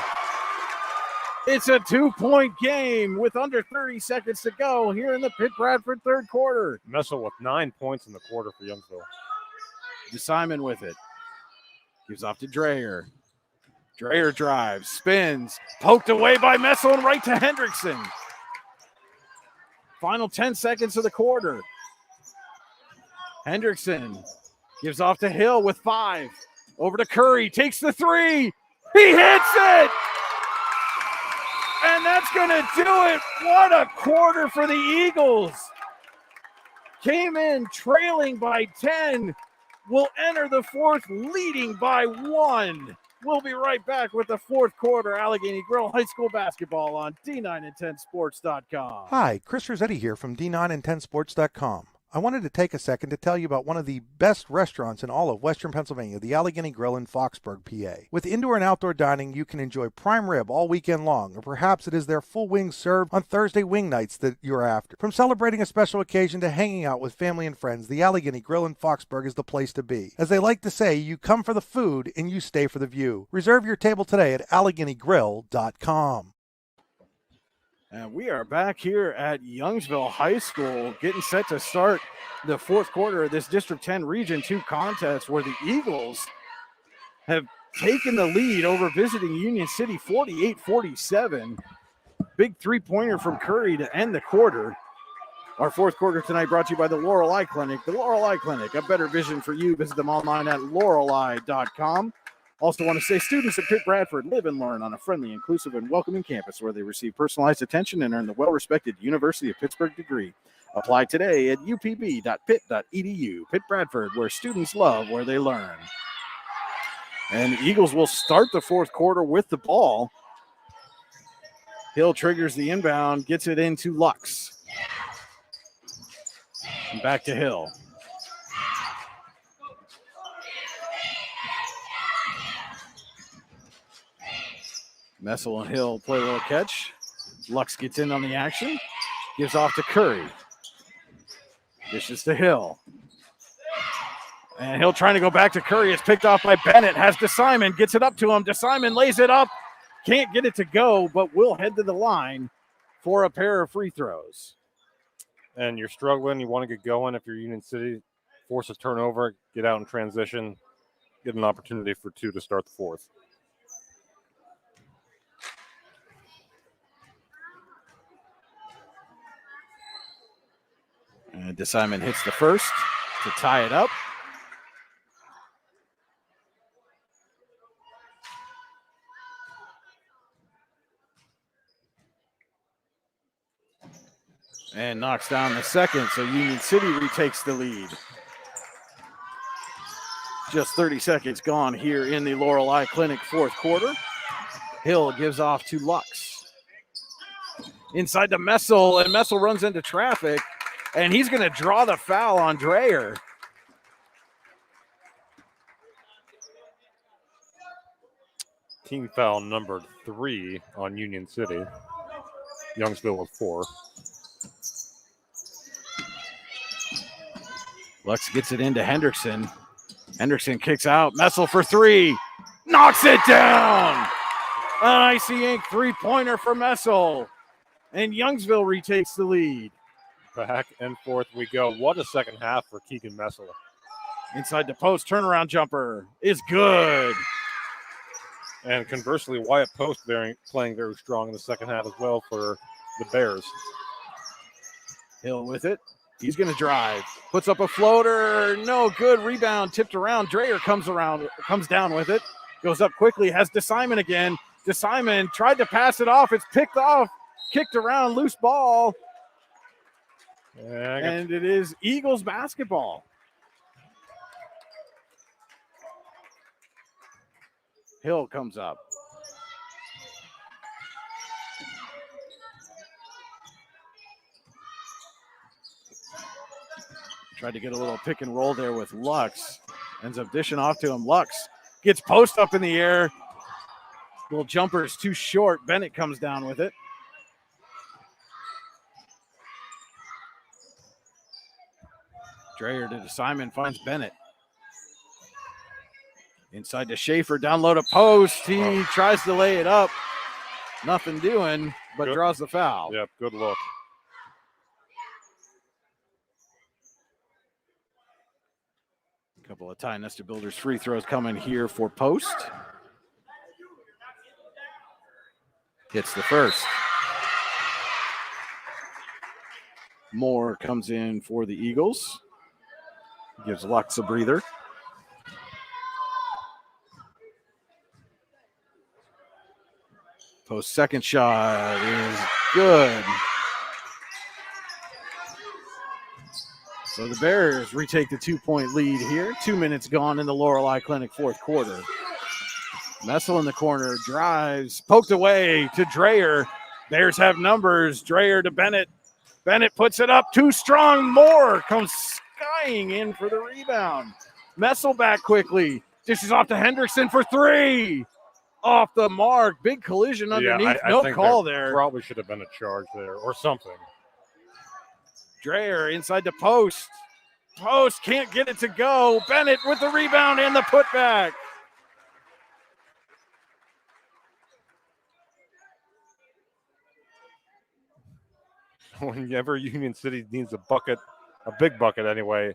It's a 2-point game with under 30 seconds to go here in the Pitt Bradford third quarter. Messel with 9 points in the quarter for Youngsville. DeSimon with it. Gives off to Dreyer. Dreyer drives, spins, poked away by Messel and right to Hendrickson. Final 10 seconds of the quarter. Hendrickson gives off to Hill with 5. Over to Curry, takes the 3. He hits it! And that's going to do it. What a quarter for the Eagles. Came in trailing by 10. Will enter the fourth leading by 1. We'll be right back with the fourth quarter Allegheny Grill High School basketball on D9and10sports.com. Hi, Chris Rossetti here from D9and10sports.com. I wanted to take a second to tell you about one of the best restaurants in all of Western Pennsylvania, the Allegheny Grill in Foxburg, PA. With indoor and outdoor dining, you can enjoy prime rib all weekend long, or perhaps it is their full wings served on Thursday wing nights that you're after. From celebrating a special occasion to hanging out with family and friends, the Allegheny Grill in Foxburg is the place to be. As they like to say, you come for the food and you stay for the view. Reserve your table today at AlleghenyGrill.com. And we are back here at Youngsville High School, getting set to start the fourth quarter of this District 10 Region 2 contest, where the Eagles have taken the lead over visiting Union City 48-47. Big three-pointer from Curry to end the quarter. Our fourth quarter tonight brought to you by the Laurel Eye Clinic. The Laurel Eye Clinic, a better vision for you. Visit them online at laureleye.com. Also want to say students at Pitt Bradford live and learn on a friendly, inclusive, and welcoming campus where they receive personalized attention and earn the well-respected University of Pittsburgh degree. Apply today at upb.pitt.edu. Pitt Bradford, where students love where they learn. And the Eagles will start the fourth quarter with the ball. Hill triggers the inbound, gets it into Lux. And back to Hill. Messel and Hill play a little catch. Lux gets in on the action. Gives off to Curry. Dishes to Hill. And Hill trying to go back to Curry. It's picked off by Bennett. Has DeSimon. Gets it up to him. DeSimon lays it up. Can't get it to go, but will head to the line for a pair of free throws. And you're struggling. You want to get going. If you're Union City, force a turnover, get out in transition, get an opportunity for 2 to start the fourth. And DeSimon hits the first to tie it up. And knocks down the second, so Union City retakes the lead. Just 30 seconds gone here in the Laurel Eye Clinic fourth quarter. Hill gives off to Lux. Inside to Messel, and Messel runs into traffic, and he's going to draw the foul on Dreyer. Team foul number 3 on Union City. Youngsville with 4. Lux gets it into Hendrickson. Hendrickson kicks out. Messel for 3. Knocks it down. An Icy Ink three-pointer for Messel. And Youngsville retakes the lead. Back and forth we go. What a second half for Keegan Messel. Inside the post, turnaround jumper is good. And conversely, Wyatt Post playing very strong in the second half as well for the Bears. Hill with it. He's going to drive. Puts up a floater. No good. Rebound tipped around. Dreyer comes down with it. Goes up quickly. Has DeSimon again. DeSimon tried to pass it off. It's picked off. Kicked around. Loose ball. And it is Eagles basketball. Hill comes up. Tried to get a little pick and roll there with Lux. Ends up dishing off to him. Lux gets post up in the air. Little jumper is too short. Bennett comes down with it. Dreyer to DeSimon, finds Bennett. Inside to Schaefer, down low to post. He tries to lay it up. Nothing doing, but good. Draws the foul. Yep, good look. A couple of Ty Nesta Builders free throws coming here for Post. Hits the first. Moore comes in for the Eagles. Gives Lux a breather. Post second shot is good. So the Bears retake the 2-point lead here. 2 minutes gone in the Laurel Eye Clinic fourth quarter. Messel in the corner, drives, poked away to Dreyer. Bears have numbers. Dreyer to Bennett. Bennett puts it up, too strong. Moore comes skying in for the rebound. Messel back quickly. Dishes off to Hendrickson for 3. Off the mark. Big collision underneath. I no think call there. Probably should have been a charge there or something. Dreyer inside the post. Post can't get it to go. Bennett with the rebound and the putback. Whenever Union City needs a bucket, a big bucket anyway,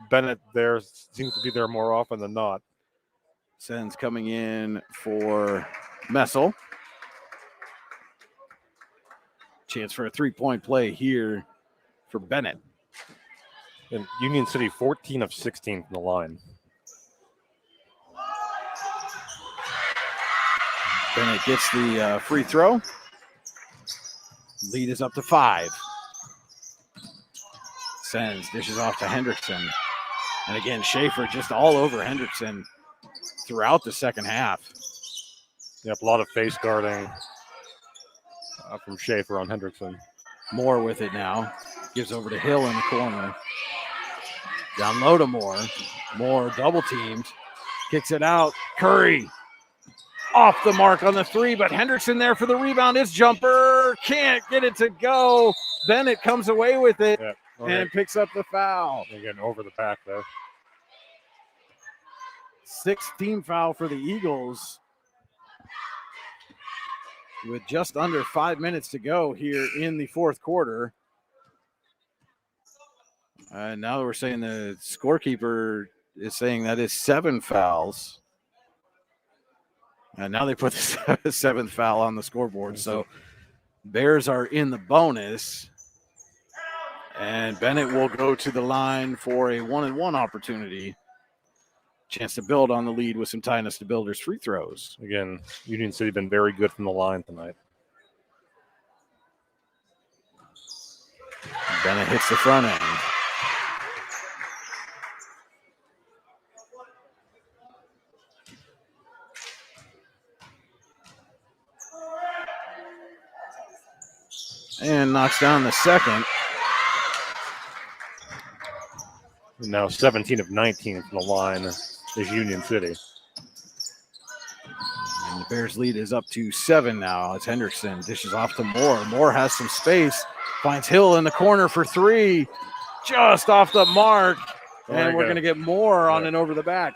Bennett there seems to be there more often than not. Sens coming in for Messel. Chance for a 3-point play here for Bennett. And Union City 14 of 16 from the line. Bennett gets the free throw. Lead is up to 5. Sens dishes off to Hendrickson. And again, Schaefer just all over Hendrickson throughout the second half. Yep, a lot of face guarding from Schaefer on Hendrickson. Moore with it now. Gives over to Hill in the corner. Down low to Moore. Moore double teamed. Kicks it out. Curry off the mark on the 3, but Hendrickson there for the rebound. His jumper can't get it to go. Bennett comes away with it and picks up the foul. They're getting over the back there. 6th team foul for the Eagles. With just under 5 minutes to go here in the fourth quarter. Now that we're saying the scorekeeper is saying that is 7 fouls. And now they put the 7th foul on the scoreboard. So Bears are in the bonus. And Bennett will go to the line for a 1-and-1 opportunity. Chance to build on the lead with some Ty Nesta Builders free throws. Again, Union City been very good from the line tonight. Bennett hits the front end. and knocks down the second. Now 17 of 19 from the line is Union City. And the Bears lead is up to 7 now. It's Hendrickson. Dishes off to Moore. Moore has some space. Finds Hill in the corner for 3. Just off the mark. And we're going to get Moore on and over the back.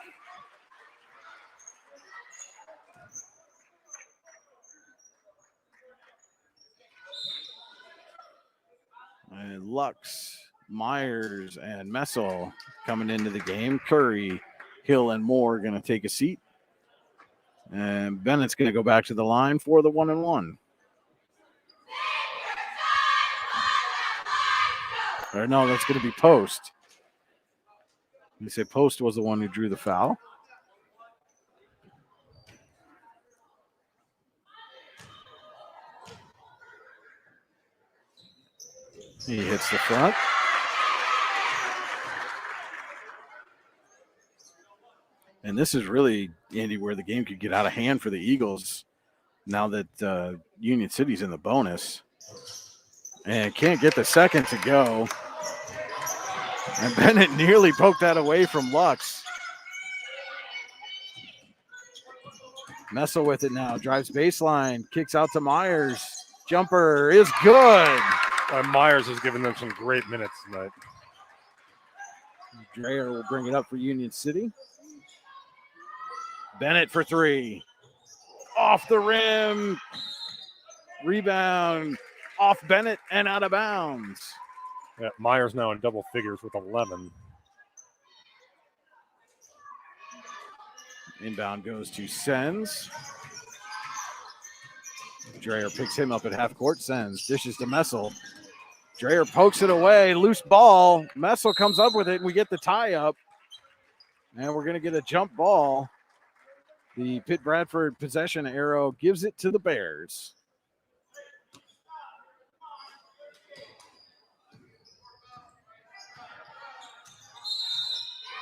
And Lux, Myers, and Messel coming into the game. Curry, Hill, and Moore going to take a seat. And Bennett's going to go back to the line for the 1-1. Or no, that's going to be Post. You say Post was the one who drew the foul. He hits the front. And this is really, Andy, where the game could get out of hand for the Eagles now that Union City's in the bonus. And can't get the second to go. And Bennett nearly poked that away from Lux. Messel with it now. Drives baseline. Kicks out to Myers. Jumper is good. Myers has given them some great minutes tonight. Dreyer will bring it up for Union City. Bennett for 3. Off the rim. Rebound. Off Bennett and out of bounds. Yeah, Myers now in double figures with 11. Inbound goes to Sens. Dreyer picks him up at half court. Sens dishes to Messel. Dreyer pokes it away. Loose ball. Messel comes up with it, and we get the tie up. And we're going to get a jump ball. The Pitt Bradford possession arrow gives it to the Bears.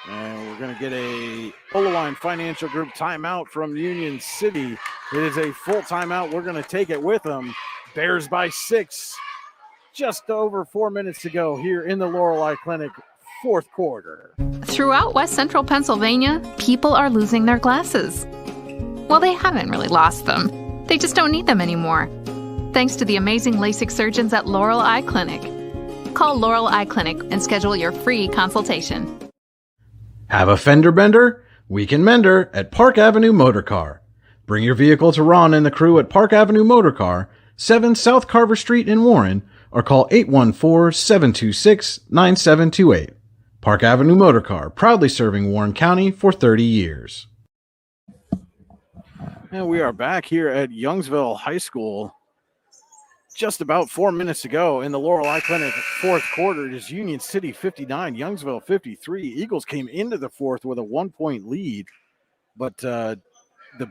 And we're going to get a Pololine Financial Group timeout from Union City. It is a full timeout. We're going to take it with them. Bears by 6. Just over 4 minutes to go here in the Lorelei Clinic, fourth quarter. Throughout West Central Pennsylvania, people are losing their glasses. Well, they haven't really lost them. They just don't need them anymore. Thanks to the amazing LASIK surgeons at Laurel Eye Clinic. Call Laurel Eye Clinic and schedule your free consultation. Have a fender bender? We can mender at Park Avenue Motor Car. Bring your vehicle to Ron and the crew at Park Avenue Motor Car, 7 South Carver Street in Warren, or call 814-726-9728. Park Avenue Motor Car, proudly serving Warren County for 30 years. And we are back here at Youngsville High School. Just about 4 minutes to go in the Laurel Eye Clinic fourth quarter. It is Union City 59, Youngsville 53. Eagles came into the fourth with a 1-point lead, but the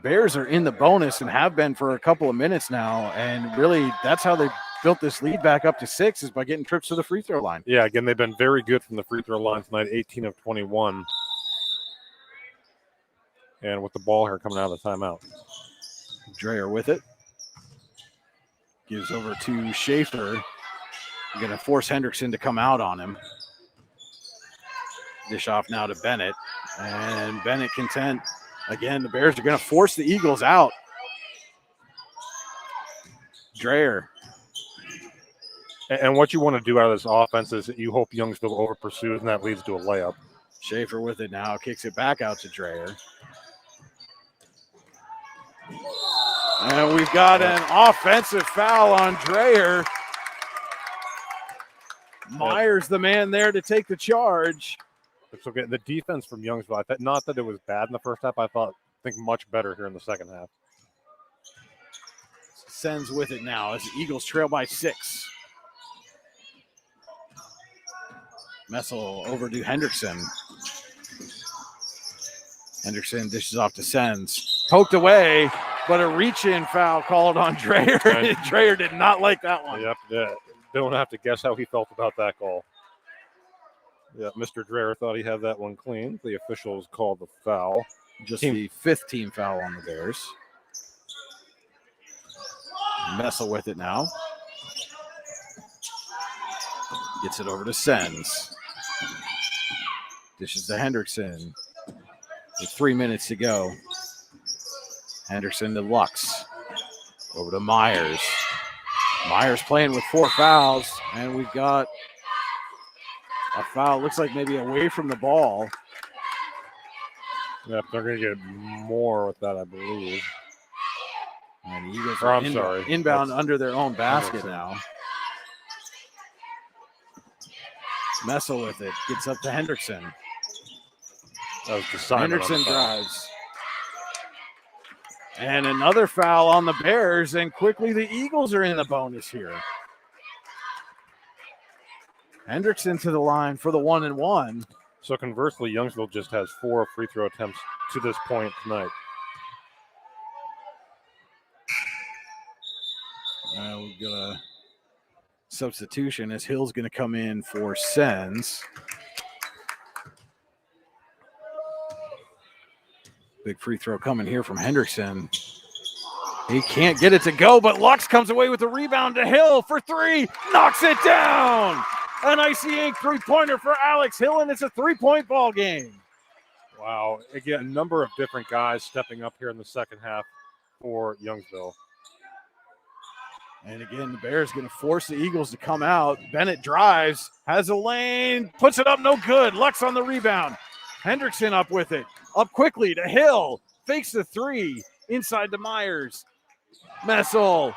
Bears are in the bonus and have been for a couple of minutes now. And really, that's how they built this lead back up to 6, is by getting trips to the free throw line. Yeah, again, they've been very good from the free throw line tonight, 18 of 21. And with the ball here coming out of the timeout. Dreyer with it. Gives over to Schaefer. Going to force Hendrickson to come out on him. Dish off now to Bennett. And Bennett content. Again, the Bears are going to force the Eagles out. Dreyer. And what you want to do out of this offense is you hope Youngsville over pursues, and that leads to a layup. Schaefer with it now. Kicks it back out to Dreyer. And we've got an offensive foul on Dreyer. Myers, the man there to take the charge. So again, the defense from Youngsville, I thought, not that it was bad in the first half, I think much better here in the second half. Sends with it now as the Eagles trail by 6. Messel over to Hendrickson. Hendrickson dishes off to Sens. Poked away, but a reach-in foul called on Dreyer. Right. Dreyer did not like that one. Yep, yeah. Don't have to guess how he felt about that call. Yeah, Mr. Dreyer thought he had that one clean. The officials called the foul. Just the 5th team foul on the Bears. Messel with it now. Gets it over to Sens. Dishes to Hendrickson. With 3 minutes to go. Henderson to Lux. Over to Myers. Myers playing with 4 fouls, and we've got a foul. Looks like maybe away from the ball. Yep, they're going to get more with that, I believe. And the Eagles are inbound under their own basket now. Messel with it. Gets up to Hendrickson. That was the sign. Hendrickson drives. And another foul on the Bears, and quickly the Eagles are in the bonus here. Hendrickson to the line for the 1-and-1. So conversely, Youngsville just has 4 free throw attempts to this point tonight. We've got a substitution as Hill's going to come in for Sens. Big free throw coming here from Hendrickson. He can't get it to go, but Lux comes away with the rebound to Hill for 3. Knocks it down. An icy ink three-pointer for Alex Hill, and it's a 3-point ball game. Wow. Again, a number of different guys stepping up here in the second half for Youngsville. And again, the Bears going to force the Eagles to come out. Bennett drives, has a lane, puts it up, no good. Lux on the rebound. Hendrickson up with it. Up quickly to Hill. Fakes the 3. Inside to Myers. Messel.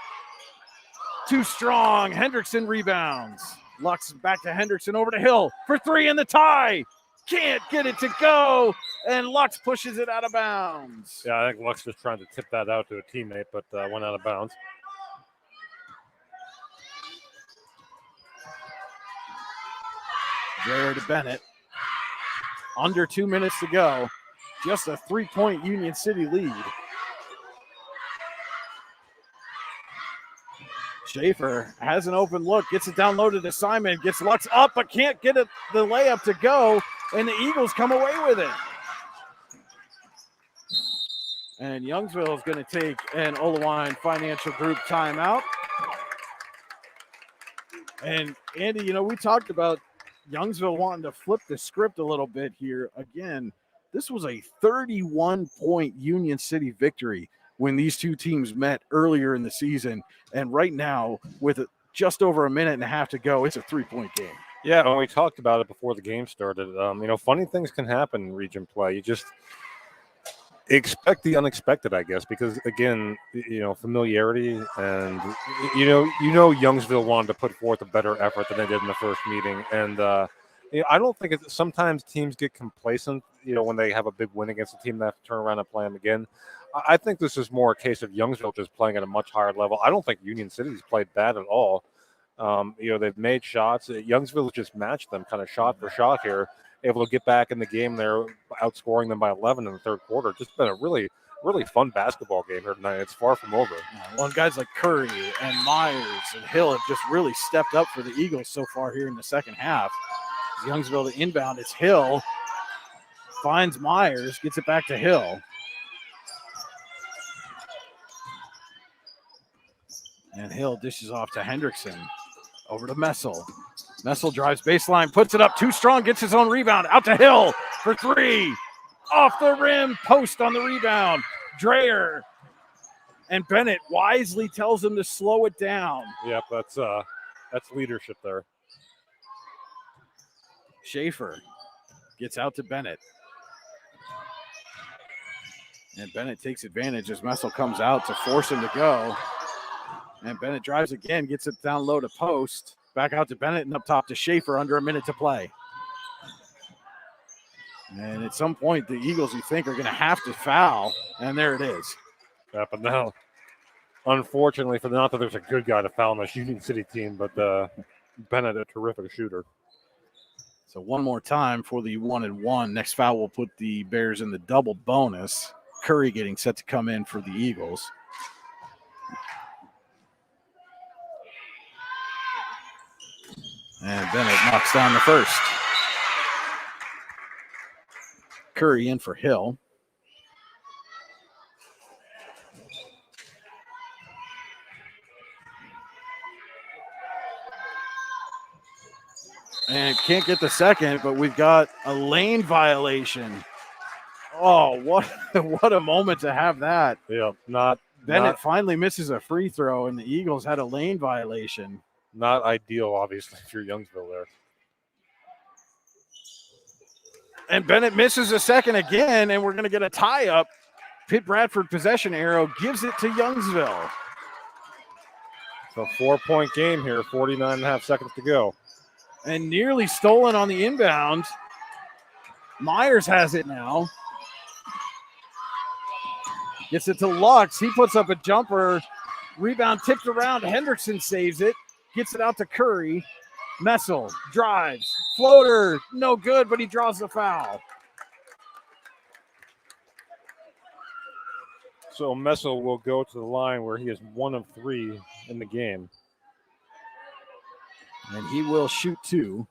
Too strong. Hendrickson rebounds. Lux back to Hendrickson, over to Hill for 3 in the tie. Can't get it to go. And Lux pushes it out of bounds. Yeah, I think Lux was trying to tip that out to a teammate, but went out of bounds. Dreher to Bennett. Under 2 minutes to go. Just a 3-point Union City lead. Schaefer has an open look, gets it down low to Simon, gets Lux up, but can't get it, the layup to go, and the Eagles come away with it. And Youngsville is going to take an Olawine Financial Group timeout. And Andy, you know, we talked about Youngsville wanting to flip the script a little bit here. Again, this was a 31-point Union City victory when these two teams met earlier in the season. And right now, with just over a minute and a half to go, it's a 3-point game. Yeah, when we talked about it before the game started, you know, funny things can happen in region play. You just expect the unexpected, I guess, because, again, you know, familiarity and, you know, Youngsville wanted to put forth a better effort than they did in the first meeting. And, you know, I don't think sometimes teams get complacent, you know, when they have a big win against a team that have to turn around and play them again. I think this is more a case of Youngsville just playing at a much higher level. I don't think Union City's played bad at all. You know, they've made shots. Youngsville just matched them kind of shot for shot here, able to get back in the game there, outscoring them by 11 in the third quarter. Just been a really, really fun basketball game here tonight. It's far from over. Well, guys like Curry and Myers and Hill have just really stepped up for the Eagles so far here in the second half. Youngsville to inbound. It's Hill. Finds Myers, gets it back to Hill. And Hill dishes off to Hendrickson. Over to Messel. Messel drives baseline, puts it up too strong, gets his own rebound. Out to Hill for 3. Off the rim, post on the rebound. Dreher. And Bennett wisely tells him to slow it down. Yep, that's leadership there. Schaefer gets out to Bennett. And Bennett takes advantage as Messel comes out to force him to go. And Bennett drives again, gets it down low to post. Back out to Bennett and up top to Schaefer, under a minute to play. And at some point, the Eagles, you think, are going to have to foul. And there it is. Yeah, but now, unfortunately, not that there's a good guy to foul on this Union City team, but Bennett, a terrific shooter. So one more time for the 1-and-1. Next foul will put the Bears in the double bonus. Curry getting set to come in for the Eagles. And Bennett knocks down the first. Curry in for Hill. And can't get the second, but we've got a lane violation. Oh, what a moment to have that. Yeah, Bennett finally misses a free throw, and the Eagles had a lane violation. not ideal, obviously, if you're Youngsville there. And Bennett misses a second again, and we're going to get a tie-up. Pitt Bradford possession arrow gives it to Youngsville. It's a 4-point game here, 49 and a half seconds to go. And nearly stolen on the inbound. Myers has it now. Gets it to Lux. He puts up a jumper. Rebound tipped around. Hendrickson saves it. Gets it out to Curry. Messel drives. Floater. No good, but he draws the foul. So Messel will go to the line where he is 1 of 3 in the game. And he will shoot 2.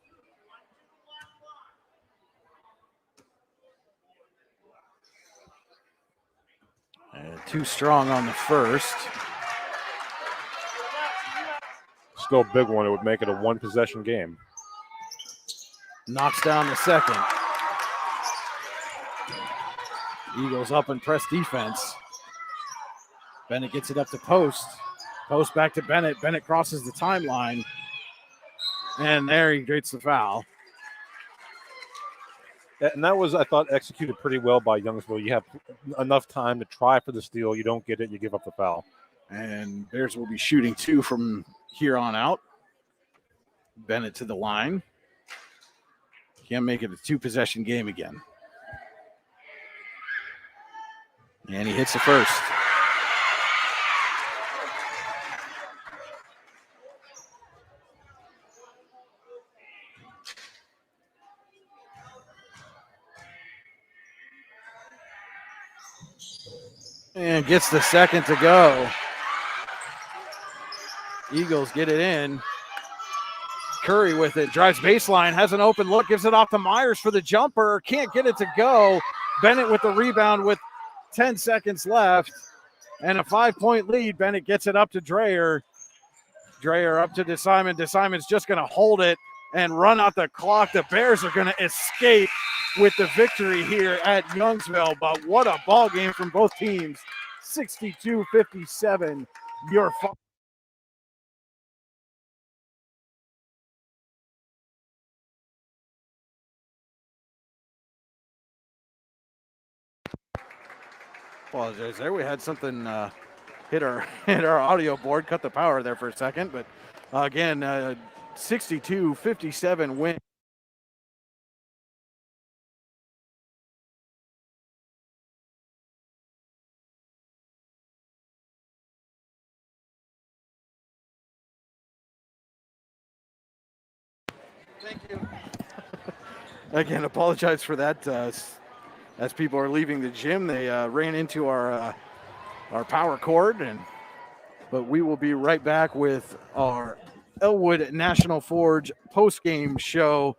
Too strong on the first. Still a big one. It would make it a 1-possession game. Knocks down the second. Eagles up and press defense. Bennett gets it up to Post. Post back to Bennett. Bennett crosses the timeline. And there he gets the foul. And that was, I thought, executed pretty well by Youngsville. You have enough time to try for the steal. You don't get it, you give up the foul. And Bears will be shooting 2 from here on out. Bennett to the line. Can't make it a 2-possession game again. And he hits the first. And gets the second to go. Eagles get it in. Curry with it. Drives baseline. Has an open look. Gives it off to Myers for the jumper. Can't get it to go. Bennett with the rebound with 10 seconds left. And a 5-point lead. Bennett gets it up to Dreyer. Dreyer up to DeSimon. DeSimon's just going to hold it and run out the clock. The Bears are going to escape with the victory here at Youngsville. But what a ball game from both teams. 62-57. Your apologize there. We had something hit our audio board, cut the power there for a second. But again, 62-57 win. Thank you. Again, apologize for that. As people are leaving the gym, they ran into our power cord, but we will be right back with our Elwood National Forge post-game show.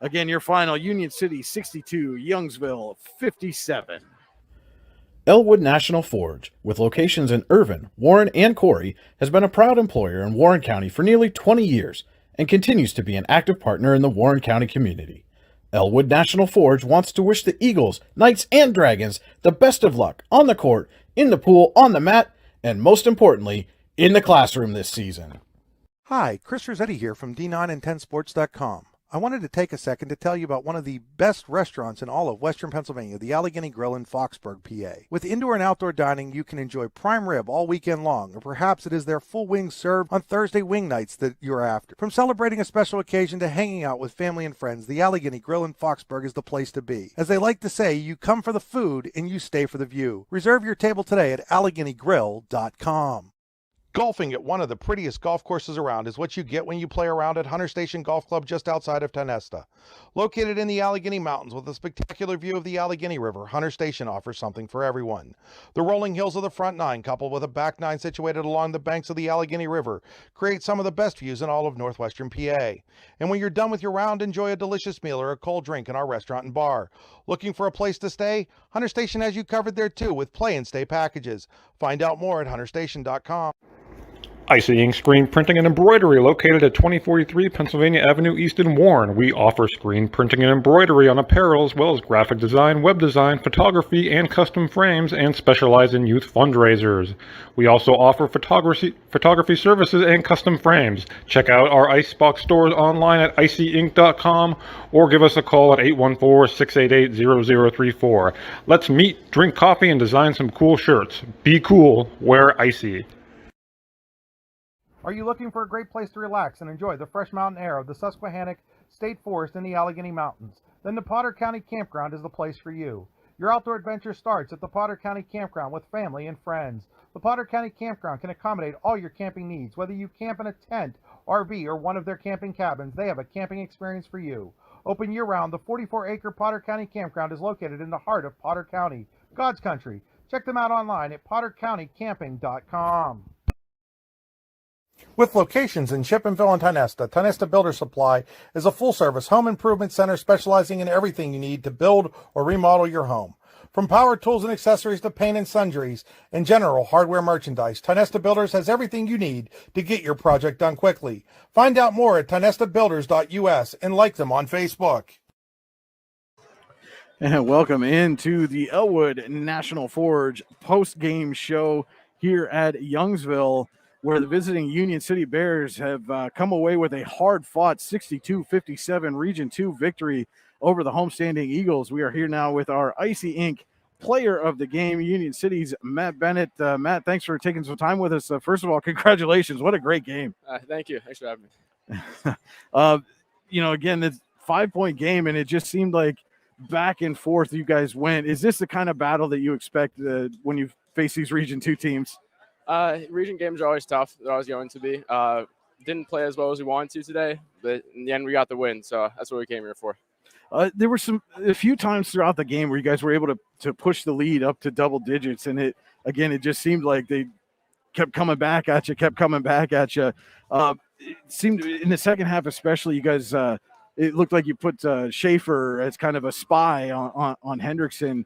Again, your final: Union City 62, Youngsville 57. Elwood National Forge, with locations in Irvin, Warren, and Corey, has been a proud employer in Warren County for nearly 20 years and continues to be an active partner in the Warren County community. Elwood National Forge wants to wish the Eagles, Knights, and Dragons the best of luck on the court, in the pool, on the mat, and most importantly, in the classroom this season. Hi, Chris Rossetti here from D9and10sports.com. I wanted to take a second to tell you about one of the best restaurants in all of Western Pennsylvania, the Allegheny Grill in Foxburg, PA. With indoor and outdoor dining, you can enjoy prime rib all weekend long, or perhaps it is their full wings served on Thursday wing nights that you're after. From celebrating a special occasion to hanging out with family and friends, the Allegheny Grill in Foxburg is the place to be. As they like to say, you come for the food and you stay for the view. Reserve your table today at AlleghenyGrill.com. Golfing at one of the prettiest golf courses around is what you get when you play around at Hunter Station Golf Club just outside of Tonesta. Located in the Allegheny Mountains with a spectacular view of the Allegheny River, Hunter Station offers something for everyone. The rolling hills of the front nine, coupled with a back nine situated along the banks of the Allegheny River, create some of the best views in all of northwestern PA. And when you're done with your round, enjoy a delicious meal or a cold drink in our restaurant and bar. Looking for a place to stay? Hunter Station has you covered there too with play and stay packages. Find out more at hunterstation.com. Icy Ink Screen Printing and Embroidery, located at 2043 Pennsylvania Avenue East in Warren. We offer screen printing and embroidery on apparel as well as graphic design, web design, photography, and custom frames, and specialize in youth fundraisers. We also offer photography services and custom frames. Check out our Icebox stores online at icyink.com or give us a call at 814-688-0034. Let's meet, drink coffee, and design some cool shirts. Be cool, wear icy. Are you looking for a great place to relax and enjoy the fresh mountain air of the Susquehannock State Forest in the Allegheny Mountains? Then the Potter County Campground is the place for you. Your outdoor adventure starts at the Potter County Campground with family and friends. The Potter County Campground can accommodate all your camping needs. Whether you camp in a tent, RV, or one of their camping cabins, they have a camping experience for you. Open year-round, the 44-acre Potter County Campground is located in the heart of Potter County, God's country. Check them out online at pottercountycamping.com. With locations in Chippenville and Tionesta, Tionesta Builder Supply is a full-service home improvement center specializing in everything you need to build or remodel your home. From power tools and accessories to paint and sundries and general hardware merchandise, Tionesta Builders has everything you need to get your project done quickly. Find out more at tionestabuilders.us and like them on Facebook. And welcome into the Elwood National Forge post-game show here at Youngsville, where the visiting Union City Bears have come away with a hard-fought 62-57 Region 2 victory over the homestanding Eagles. We are here now with our Icy Ink player of the game, Union City's Matt Bennett. Matt, thanks for taking some time with us. First of all, congratulations. What a great game. Thank you. Thanks for having me. Again, it's a 5-point game, and it just seemed like back and forth you guys went. Is this the kind of battle that you expect when you face these Region 2 teams? Region games are always tough. They're always going to be. Didn't play as well as we wanted to today, but in the end we got the win, so that's what we came here for. There were a few times throughout the game where you guys were able to push the lead up to double digits, and it just seemed like they kept coming back at you. It seemed in the second half especially, you guys it looked like you put Schaefer as kind of a spy on Hendrickson.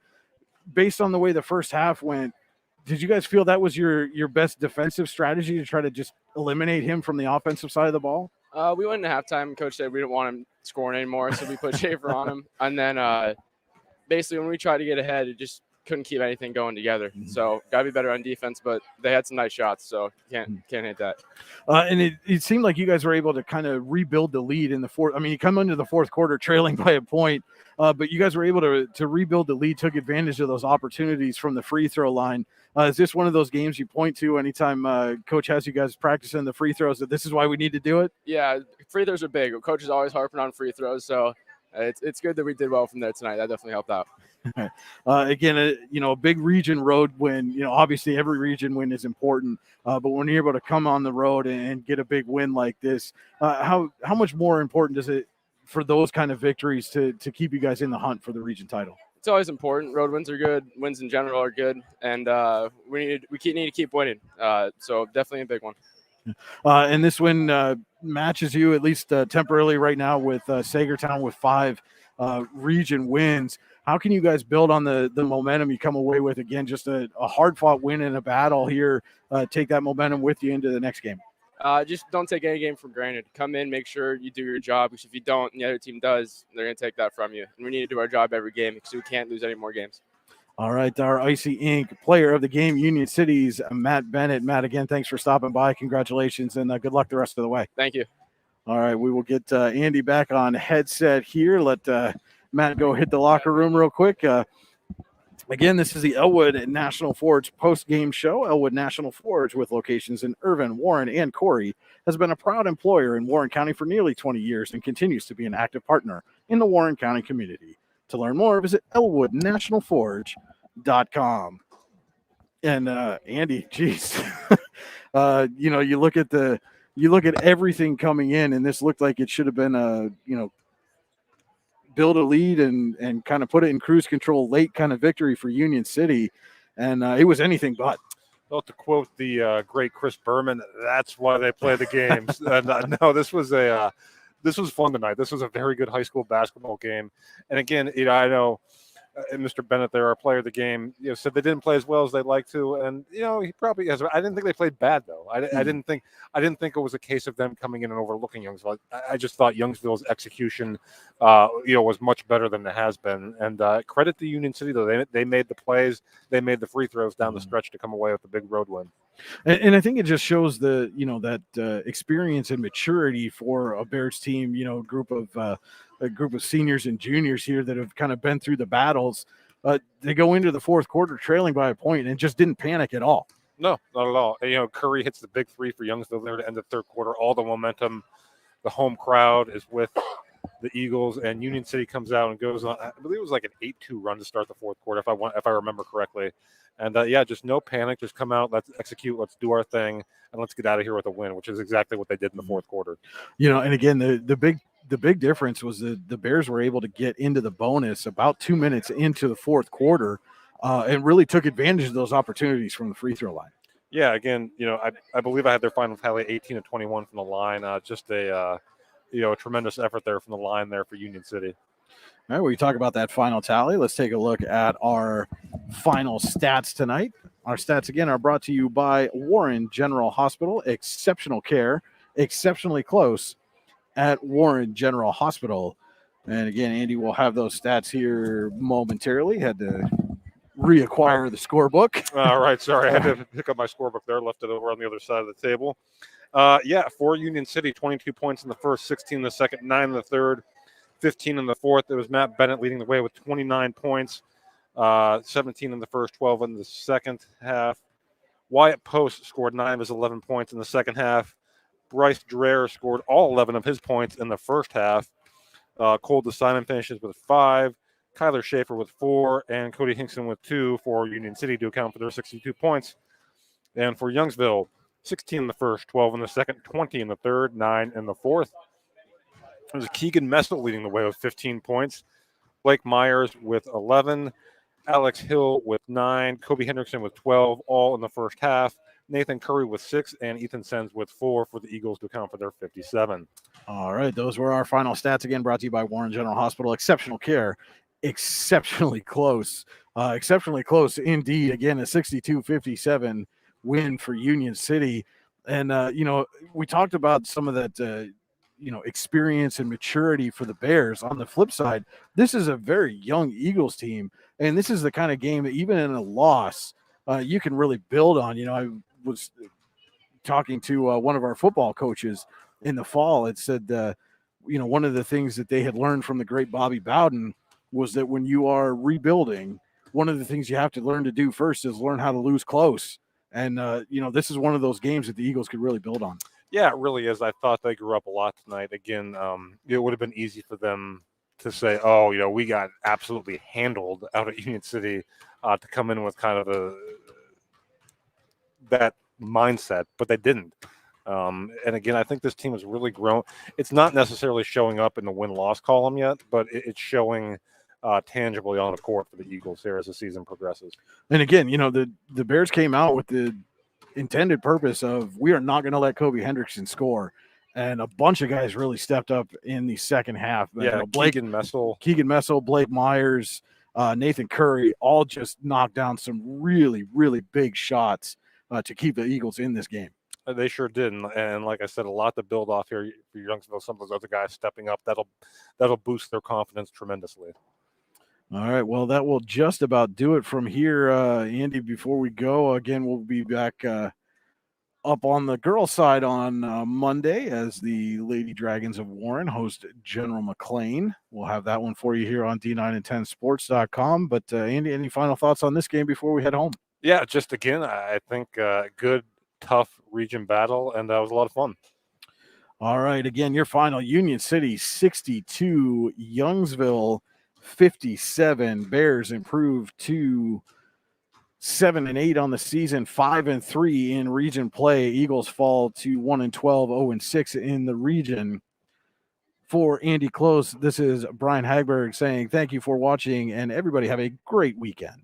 Based on the way the first half went, did you guys feel that was your best defensive strategy to try to just eliminate him from the offensive side of the ball? We went into halftime. Coach said we didn't want him scoring anymore, so we put Schaefer on him. And then basically when we tried to get ahead, it just couldn't keep anything going together. So got to be better on defense, but they had some nice shots, so can't hit that. And it seemed like you guys were able to kind of rebuild the lead in the fourth. I mean, you come into the fourth quarter trailing by a point, but you guys were able to rebuild the lead, took advantage of those opportunities from the free throw line. Is this one of those games you point to anytime Coach has you guys practicing the free throws that this is why we need to do it? Yeah, free throws are big. Coach is always harping on free throws, so it's good that we did well from there tonight. That definitely helped out. Again, a big region road win. Obviously every region win is important, but when you're able to come on the road and get a big win like this, how much more important is it for those kind of victories to keep you guys in the hunt for the region title? It's always important. Road wins are good. Wins in general are good, and we need to keep winning. So definitely a big one. And this win matches you at least temporarily right now with Sagertown with 5 region wins. How can you guys build on the momentum you come away with? Again, just a hard-fought win in a battle here. Take that momentum with you into the next game. Just don't take any game for granted. Come in, make sure you do your job, because if you don't and the other team does, they're going to take that from you. And we need to do our job every game because we can't lose any more games. All right, our Icy Ink player of the game, Union City's Matt Bennett. Matt, again, thanks for stopping by. Congratulations, and good luck the rest of the way. Thank you. All right, we will get Andy back on headset here. Let Matt go hit the locker room real quick. Again, this is the Elwood National Forge post-game show. Elwood National Forge, with locations in Irvin, Warren, and Corey, has been a proud employer in Warren County for nearly 20 years and continues to be an active partner in the Warren County community. To learn more, visit elwoodnationalforge.com. And Andy, geez, you look at everything coming in, and this looked like it should have been build a lead and kind of put it in cruise control late kind of victory for Union City. And it was anything but. Well, to quote the great Chris Berman, that's why they play the games. And no, this was fun tonight. This was a very good high school basketball game. And again, I know Mr. Bennett, there, our player of the game, said they didn't play as well as they'd like to, and he probably has. I didn't think they played bad though. I didn't think it was a case of them coming in and overlooking Youngsville. I just thought Youngsville's execution, was much better than it has been. And credit to Union City though, they made the plays, they made the free throws down the stretch to come away with a big road win. And I think it just shows that experience and maturity for a Bears team. A group of seniors and juniors here that have kind of been through the battles. They go into the fourth quarter trailing by a point and just didn't panic at all. No, not at all. And, Curry hits the big three for Youngsville there to end the third quarter. All the momentum, the home crowd is with the Eagles, and Union City comes out and goes on. I believe it was like an 8-2 run to start the fourth quarter, if I remember correctly. And just no panic. Just come out, let's execute, let's do our thing, and let's get out of here with a win, which is exactly what they did in the fourth quarter. And again, the big difference was that the Bears were able to get into the bonus about 2 minutes into the fourth quarter, and really took advantage of those opportunities from the free throw line. Yeah, again, I believe I had their final tally 18-21 from the line. Just a tremendous effort there from the line there for Union City. All right, we talk about that final tally. Let's take a look at our final stats tonight. Our stats, again, are brought to you by Warren General Hospital. Exceptional care, exceptionally close at Warren General Hospital. And again, Andy will have those stats here momentarily. Had to reacquire the scorebook. All right, sorry. I had to pick up my scorebook there, left it over on the other side of the table. For Union City, 22 points in the first, 16 in the second, 9 in the third, 15 in the fourth. It was Matt Bennett leading the way with 29 points, 17 in the first, 12 in the second half. Wyatt Post scored 9 of his 11 points in the second half. Bryce Dreher scored all 11 of his points in the first half. Cole DeSimon finishes with 5. Kyler Schaefer with 4, and Cody Hinkson with 2 for Union City to account for their 62 points. And for Youngsville, 16 in the first, 12 in the second, 20 in the third, 9 in the fourth. It was Keegan Messel leading the way with 15 points. Blake Myers with 11. Alex Hill with 9. Kobe Hendrickson with 12, all in the first half. Nathan Curry with 6, and Ethan Sens with 4 for the Eagles to account for their 57. All right, those were our final stats. Again, brought to you by Warren General Hospital. Exceptional care, exceptionally close indeed. Again, a 62-57 win for Union City. And, we talked about some of that, experience and maturity for the Bears. On the flip side, this is a very young Eagles team, and this is the kind of game that even in a loss, you can really build on. I was talking to one of our football coaches in the fall. It said, one of the things that they had learned from the great Bobby Bowden was that when you are rebuilding, one of the things you have to learn to do first is learn how to lose close. And, this is one of those games that the Eagles could really build on. Yeah, it really is. I thought they grew up a lot tonight. Again, it would have been easy for them to say, we got absolutely handled out at Union City, to come in with kind of that mindset, but they didn't. And again, I think this team has really grown. It's not necessarily showing up in the win-loss column yet, but it's showing tangibly on the court for the Eagles here as the season progresses. And again, the Bears came out with the intended purpose of, we are not going to let Kobe Hendrickson score. And a bunch of guys really stepped up in the second half. Yeah, Keegan Messel, Blake Myers, Nathan Curry, all just knocked down some really, really big shots to keep the Eagles in this game. They sure did, and like I said, a lot to build off here for Youngsville. Some of those other guys stepping up, that'll boost their confidence tremendously. All right, well, that will just about do it from here, Andy. Before we go, again, we'll be back up on the girls' side on Monday as the Lady Dragons of Warren host General McLean. We'll have that one for you here on D9and10sports.com. But Andy, any final thoughts on this game before we head home? Yeah, just again, I think good, tough region battle, and that was a lot of fun. All right, again, your final: Union City 62, Youngsville 57. Bears improved to 7-8 on the season, 5-3 in region play. Eagles fall to 1-12, 0-6 in the region. For Andy Close, this is Brian Hagberg saying thank you for watching, and everybody have a great weekend.